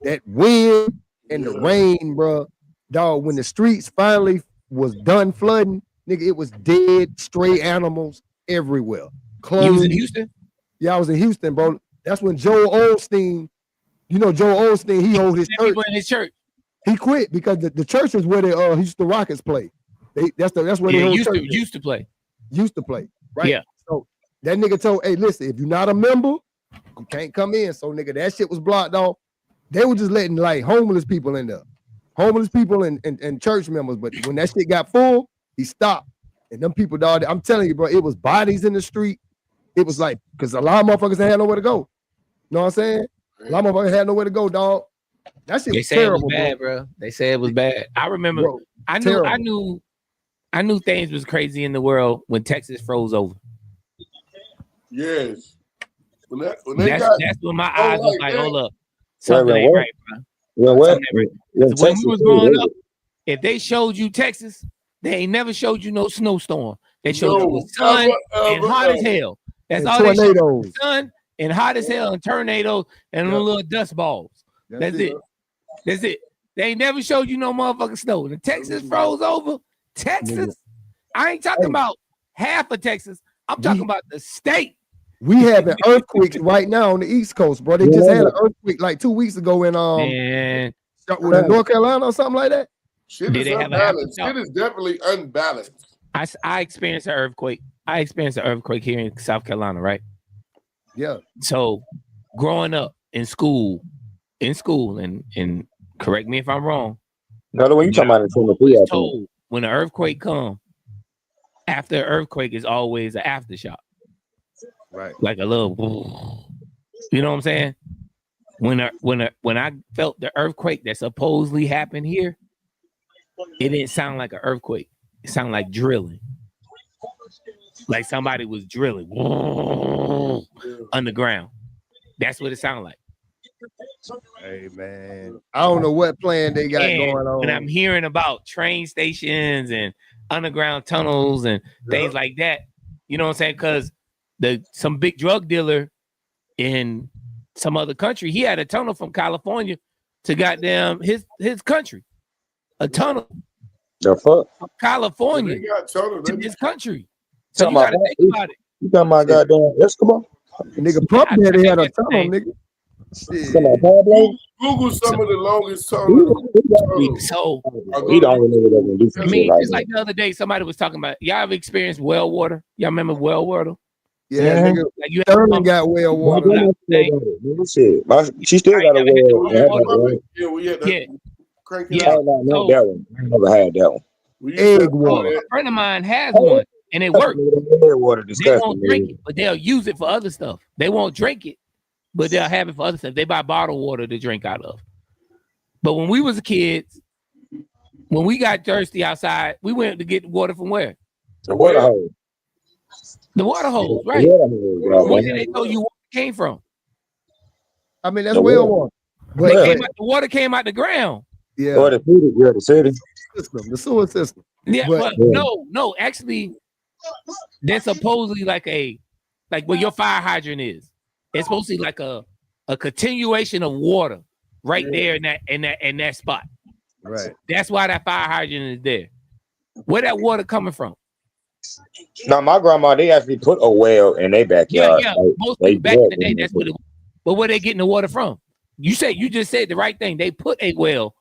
that wind and the rain, bro. Dog, when the streets finally was done flooding, nigga, it was dead, stray animals everywhere.
You was in Houston?
Yeah, I was in Houston, bro. That's when Joel Osteen, he holds his church.
People in his church.
He quit because the church is where the Houston Rockets play. That's where they
used to play.
Used to play, right?
Yeah.
So that nigga told, hey, listen, if you're not a member, you can't come in. So nigga, that shit was blocked off. They were just letting like homeless people in there. Homeless people and church members. But when that shit got full, he stopped. And them people, dog, I'm telling you, bro, it was bodies in the street. It was like, because a lot of motherfuckers had nowhere to go. You know what I'm saying? A lot of motherfuckers had nowhere to go, dog. That shit was terrible,
bro. They said it was bad. I remember, bro, I knew things was crazy in the world when Texas froze over.
Yes. When they got
That's when my eyes was like,
that,
hold up, something
Well,
ain't right, bro.
Well,
Something ain't right.
when
So when we
Texas
was growing up, if they showed you Texas, they ain't never showed you no snowstorm. They showed you a sun and hot as hell. That's
And
all they showed.
tornadoes.
Sun and hot as hell and tornadoes and
Yep.
little dust balls. That's it. That's it. They ain't never showed you no motherfucking snow. The Texas froze over. Texas. I ain't talking about half of Texas. I'm talking about the state.
We having earthquakes right now on the East Coast, bro. They just had an earthquake like 2 weeks ago in
Man,
North Carolina or something like that.
Shit
Did
is
they have a
unbalanced.
happen?
Shit is definitely unbalanced.
I experienced an earthquake. I experienced an earthquake here in South Carolina, right?
Yeah.
So growing up in school, and correct me if I'm wrong.
No, the one you talking about in Tennessee,
was
I think.
told when an earthquake comes, after an earthquake is always an aftershock.
Right.
Like a little, you know what I'm saying? When I felt the earthquake that supposedly happened here, it didn't sound like an earthquake. It sounded like drilling. Like somebody was drilling underground. That's what it sounded like.
Hey man, I don't know what plan they got going on.
When I'm hearing about train stations and underground tunnels and things like that, you know what I'm saying? Because some big drug dealer in some other country, he had a tunnel from California to goddamn his country. A tunnel.
The fuck?
From California
to
his country. So you gotta think about it.
You talking about goddamn Escobar?
Nigga, Puff Daddy had a tunnel, nigga.
Google some of the longest tunnels.
So
he don't know what they do.
I mean, just like the other day, somebody was talking about y'all have experienced well water. Y'all remember well water?
Yeah, nigga.
Like you
Sterling got well water.
She still got a well.
Yeah, we had that. Crank it
Yeah.
out.
No, that one. I never had that one.
Egg water.
A friend of mine has one, and it works.
Water
They
disgusting.
won't drink it, but they'll use it for other stuff. They won't drink it, but they'll have it for other stuff. They buy bottled water to drink out of. But when we was kids, when we got thirsty outside, we went to get water from where?
The water hose.
The water hose, right? Where did they tell you where it came from?
I mean, that's well water. But
the water came out the ground.
Yeah.
Or the city.
The sewer system.
Yeah, but no, actually, they're supposedly like where your fire hydrant is. It's supposed to be like a continuation of water right there in that spot.
Right.
That's why that fire hydrant is there. Where that water coming from?
Now, my grandma, they actually put a well in their backyard.
Yeah. Most people back in the day, that's what it was. But where they getting the water from? You just said the right thing. They put a well.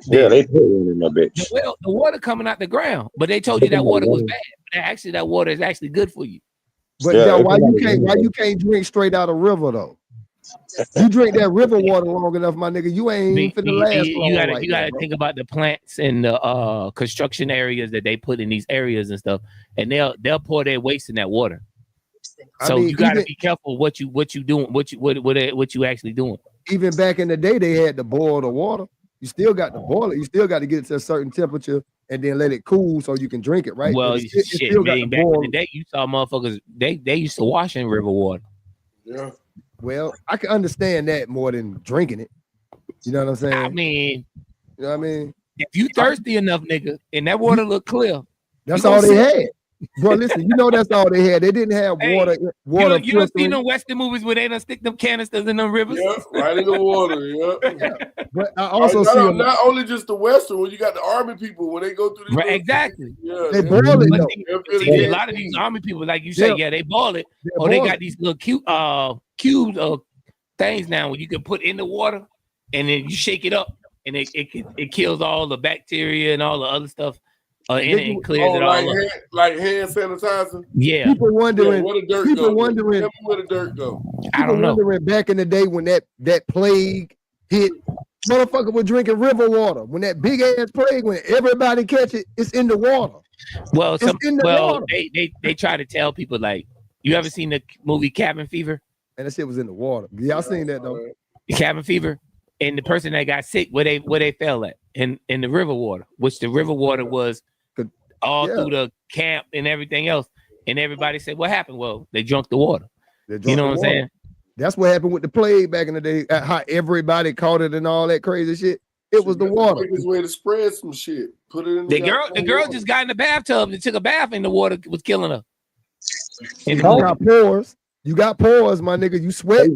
Yeah, they put one in that bitch.
The water coming out the ground, but they told you that water was bad. But actually, that water is actually good for you.
But why you can't drink straight out of river though? You drink that river water long enough, my nigga. You ain't finna last long.
You gotta think about the plants and the construction areas that they put in these areas and stuff, and they'll pour their waste in that water. So you gotta be careful what you doing, what you actually doing.
Even back in the day, they had to boil the water. You still got to boil it. You still got to get it to a certain temperature and then let it cool so you can drink it, right?
Well, shit, man, back in the day, you saw motherfuckers, they used to wash in river water.
Yeah.
Well, I can understand that more than drinking it. You know what I'm saying?
I mean,
you know what I mean?
If you thirsty enough, nigga, and that water look clear,
that's all they had. Bro, listen, you know that's all they had. They didn't have water.
You don't see no Western movies where they don't stick them canisters in them rivers.
Yeah, right in the water. Yeah.
But I also see
not only just the Western, when you got the army people when they go through these
exactly.
Yeah,
they boil it.
See, a lot of these army people, like you say, they boil it, or they got these little cubes of things now where you can put in the water and then you shake it up and it kills all the bacteria and all the other stuff. And it clears it all up.
Like hand sanitizer.
Yeah.
People wondering.
Where the dirt
people
go?
wondering
where the dirt go.
I don't know.
Wondering back in the day when that plague hit, motherfucker was drinking river water. When that big ass plague, when everybody catch it, it's in the water.
Well,
water.
They try to tell people, like, you ever seen the movie Cabin Fever?
And that shit was in the water. Y'all seen that though?
Cabin Fever. And the person that got sick, where they fell at in the river water, which the river water was all through the camp and everything else. And everybody said, what happened? Well, they drunk the water. You know what I'm saying?
That's what happened with the plague back in the day. How everybody caught it and all that crazy shit. It was the water.
Quickest way to spread some shit. Put it in
The girl
water.
just got in the bathtub and took a bath and the water was killing her.
You got pores. You got pores, my nigga. You sweat.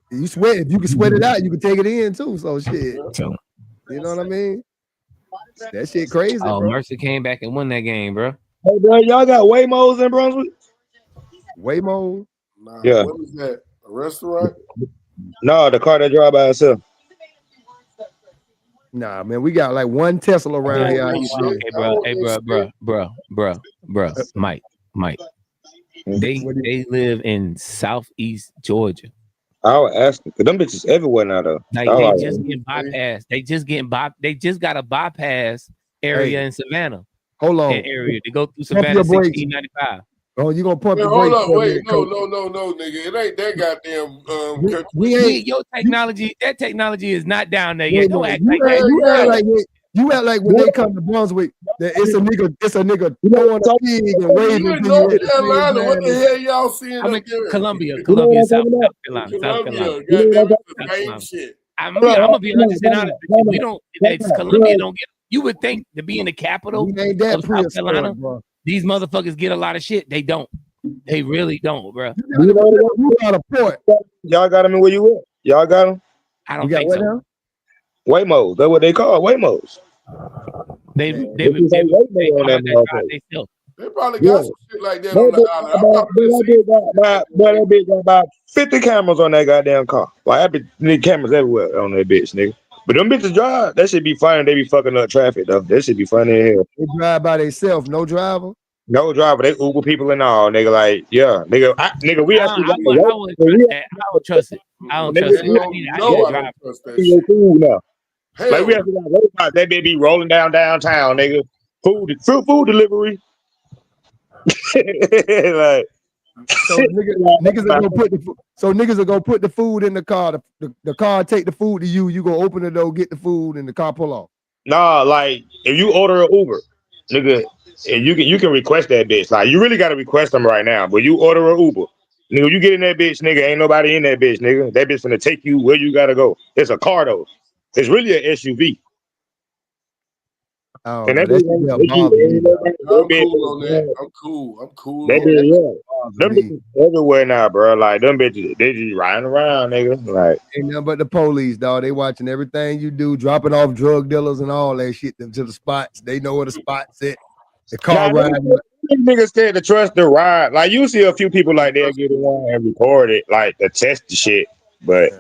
You sweat. If you can sweat it out, you can take it in too. So shit. You know what I mean? That shit crazy.
Oh,
bro.
Mercer came back and won that game, bro.
Hey, bro, y'all got Waymos in Brunswick?
Waymo?
Nah,
Yeah.
what is that? A restaurant?
No, the car that drive by itself.
Nah, man, we got like one Tesla around here.
Okay, bro. Mike. They live in Southeast Georgia.
I was asking, cause them bitches everywhere now though.
Like they just getting bypassed. They just got a bypass area in Savannah.
Hold on.
Area to go through Savannah 1695.
Oh, you gonna pump the
hold
brakes?
on, wait, no, nigga. It ain't that goddamn.
We ain't.
Your technology. That technology is not down there yet. Don't act
You
like
act
that.
you act like when they come to Brunswick, that it's a nigga throwing a pig and waving
You in
to
North
you at the same
Carolina? What the
time.
hell y'all seeing
I'm
up
in
there?
Columbia, South Carolina.
Columbia, goddamn, it's the same shit.
I'm gonna be 100% honest with you. We don't. It's Columbia don't get. You would think to be in the capital
We ain't that
of South Carolina,
bro.
these motherfuckers get a lot of shit. They don't. They really don't, bro.
You got a point.
Y'all got them in where you at? Y'all got them?
I don't think so.
Now?
Waymos. That's what they call Waymos.
They
probably got some shit like that on the island.
That bitch got about 50 cameras on that goddamn car. Like I be need cameras everywhere on that bitch, nigga. But them bitches drive. That should be funny. They be fucking up traffic though. That should be funny as hell.
They drive by themselves, no driver.
No driver. They Uber people and all, nigga. Like, yeah, nigga. We actually got
I would trust it. I don't trust it. I need a driver.
Trust that shit.
Food now.
Hell,
Like we actually got robots. They be rolling downtown, nigga. Food delivery. Like,
so niggas are gonna put the food in the car. The car take the food to you. You gonna open the door, get the food, and the car pull off.
nah, like if you order an Uber, nigga, and you can request that bitch. Like you really gotta request them right now. But you order an Uber, nigga, you get in that bitch, nigga. Ain't nobody in that bitch, nigga. That bitch finna take you where you gotta go. It's a car though. It's really an SUV.
Oh,
and
I'm cool on that. I'm cool.
Them bitches everywhere now, bro. Like them bitches, they just riding around, nigga. Like
ain't nothing but the police, dog. They watching everything you do, dropping off drug dealers and all that shit to the spots. They know where the spots at. The car ride.
Niggas scared to trust the ride. Like you see a few people like they'll get in one and record it, like to test the shit. But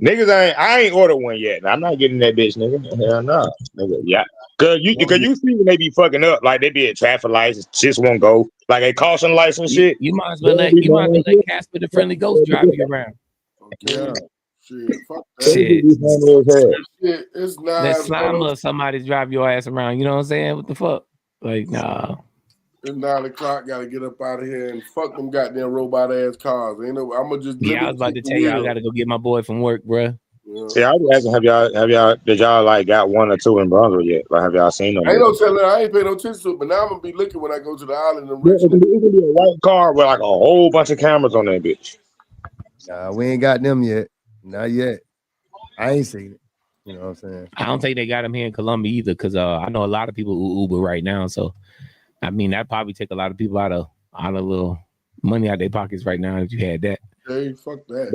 niggas, I ain't ordered one yet. I'm not getting that bitch, nigga. Hell no, nigga. Yeah. Cause you see when they be fucking up, like they be at traffic lights, just won't go, like a caution license shit.
You might as well let Casper the Friendly Ghost drive you around.
Yeah, shit, fuck that.
Shit,
it's not.
Let slime or somebody drive your ass around. You know what I'm saying? What the fuck? Like, nah.
It's 9 o'clock. Gotta get up out of here and fuck them goddamn robot ass cars. Ain't no. I'm gonna just.
Yeah, I was about to tell you, I gotta go get my boy from work, bro.
Yeah, I was asking, did y'all like got one or two in Brunswick yet? Like, have y'all seen them?
I ain't no telling. I ain't paying no attention to it, but now I'm gonna be looking when I go to the island.
It can be a white car with like a whole bunch of cameras on that bitch.
Nah, we ain't got them yet. Not yet. I ain't seen it. You know what I'm saying?
I don't think they got them here in Columbia either, because I know a lot of people who Uber right now. So, I mean, that probably take a lot of people out of little money out their pockets right now if you had that.
Hey, fuck that.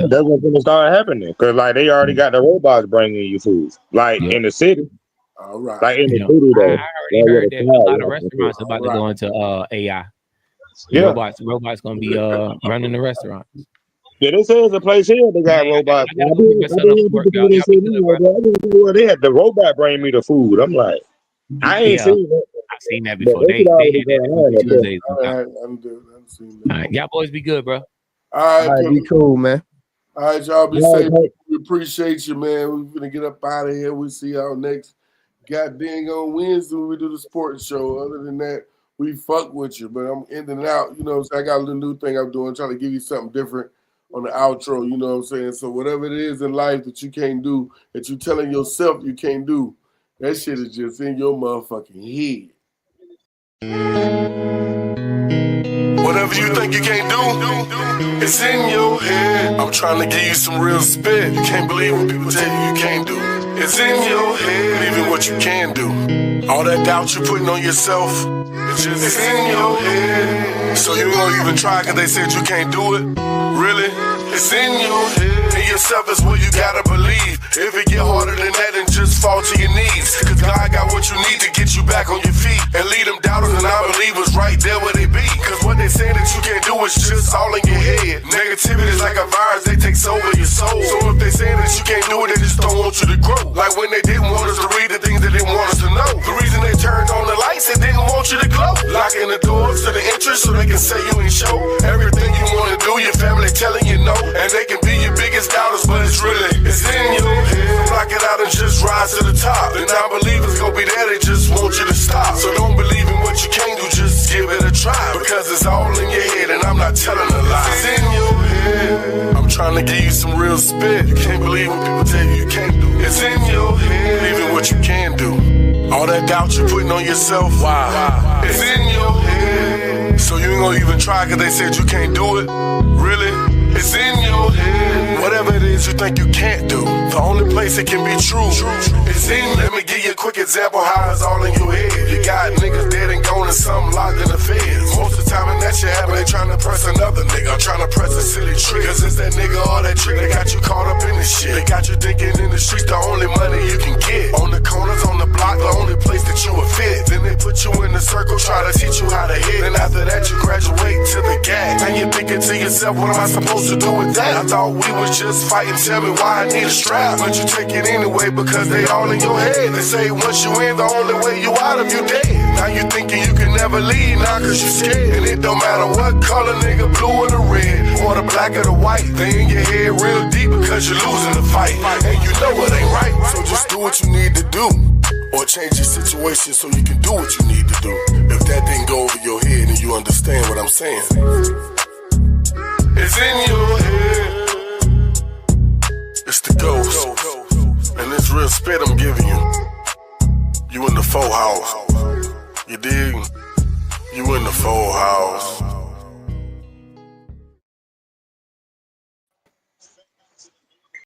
That's what's gonna start happening because like they already got the robots bringing you food, like in the city.
All right.
Like in the city, though.
I already heard that a lot of restaurants about to go into AI.
Yeah,
robots gonna be running the restaurants.
Yeah, this is a place here. They got robots. They had the robot bring me the food. I'm like, I ain't seen that.
I've seen that before. They had that Tuesdays. All right, y'all boys be good, bro.
All right,
be cool, man.
All right, y'all be safe. We appreciate you, man. We're gonna get up out of here. We'll see y'all next goddamn on Wednesday when we do the sports show. Other than that, we fuck with you. But I'm in and out. You know what I'm saying? I got a little new thing I'm doing, trying to give you something different on the outro. You know what I'm saying? So whatever it is in life that you can't do, that you telling yourself you can't do, that shit is just in your motherfucking head.
Whatever you think you can't do, it's in your head. I'm trying to give you some real spit. You can't believe what people tell you you can't do. It's in your head, believing what you can do. All that doubt you're putting on yourself, it's in your head. So you won't even try cause they said you can't do it. Really? It's in your head. In yourself is what you gotta believe. If it get harder than that, then just fall to your knees. Cause God got what you need to get you back on your feet. And lead them doubters and unbelievers right there where they be. Cause what they say that you can't do is just all in your head. Negativity is like a virus, they take over your soul. So if they say that you can't do it, they just don't want you to grow. Like when they didn't want us to read the things that they want us to know. The reason they turned on the lights, they didn't want you to glow. Locking the doors to the entrance so they can say you ain't show. Everything you wanna do, your family telling you no. And they can be your biggest doubters, but it's in your head. Block it out and just rise to the top. The non-believers gon' be there, they just want you to stop. So don't believe in what you can't do, just give it a try. Because it's all in your head and I'm not telling a lie. It's in your head. I'm trying to give you some real spit. You can't believe what people tell you you can't do. It's in your head, believe in what you can do. All that doubt you're putting on yourself, wow. It's in your head. So you ain't gonna even try cause they said you can't do it. Really? It's in your head. Whatever it is you think you can't do, the only place it can be true is in. Let me give you a quick example how it's all in your head. You got niggas dead and gone and some locked in the feds. Most of the time when that shit happen, they trying to press another nigga. I'm trying to press a silly trick. Cause it's that nigga or that trick that got you caught up in this shit. They got you thinking in the streets the only money you can get. On the corners, on the block, the only place that you will fit. Then they put you in the circle, try to teach you how to hit. Then after that you graduate to the gang. Now you thinking to yourself, what am I supposed to do with that? I thought we was just fighting, tell me why I need a strap. But you take it anyway because they all in your head. They say once you in, the only way you out of you dead. Now you thinking you can never leave now cause you scared. And it don't matter what color, nigga, blue or the red, or the black or the white. They in your head real deep because you're losing the fight. And you know it ain't right. So just do what you need to do. Or change your situation so you can do what you need to do. If that didn't go over your head and you understand what I'm saying. It's in your head. It's the ghost. And this real spit I'm giving you. You in the 4 house. You dig? You in the 4 house.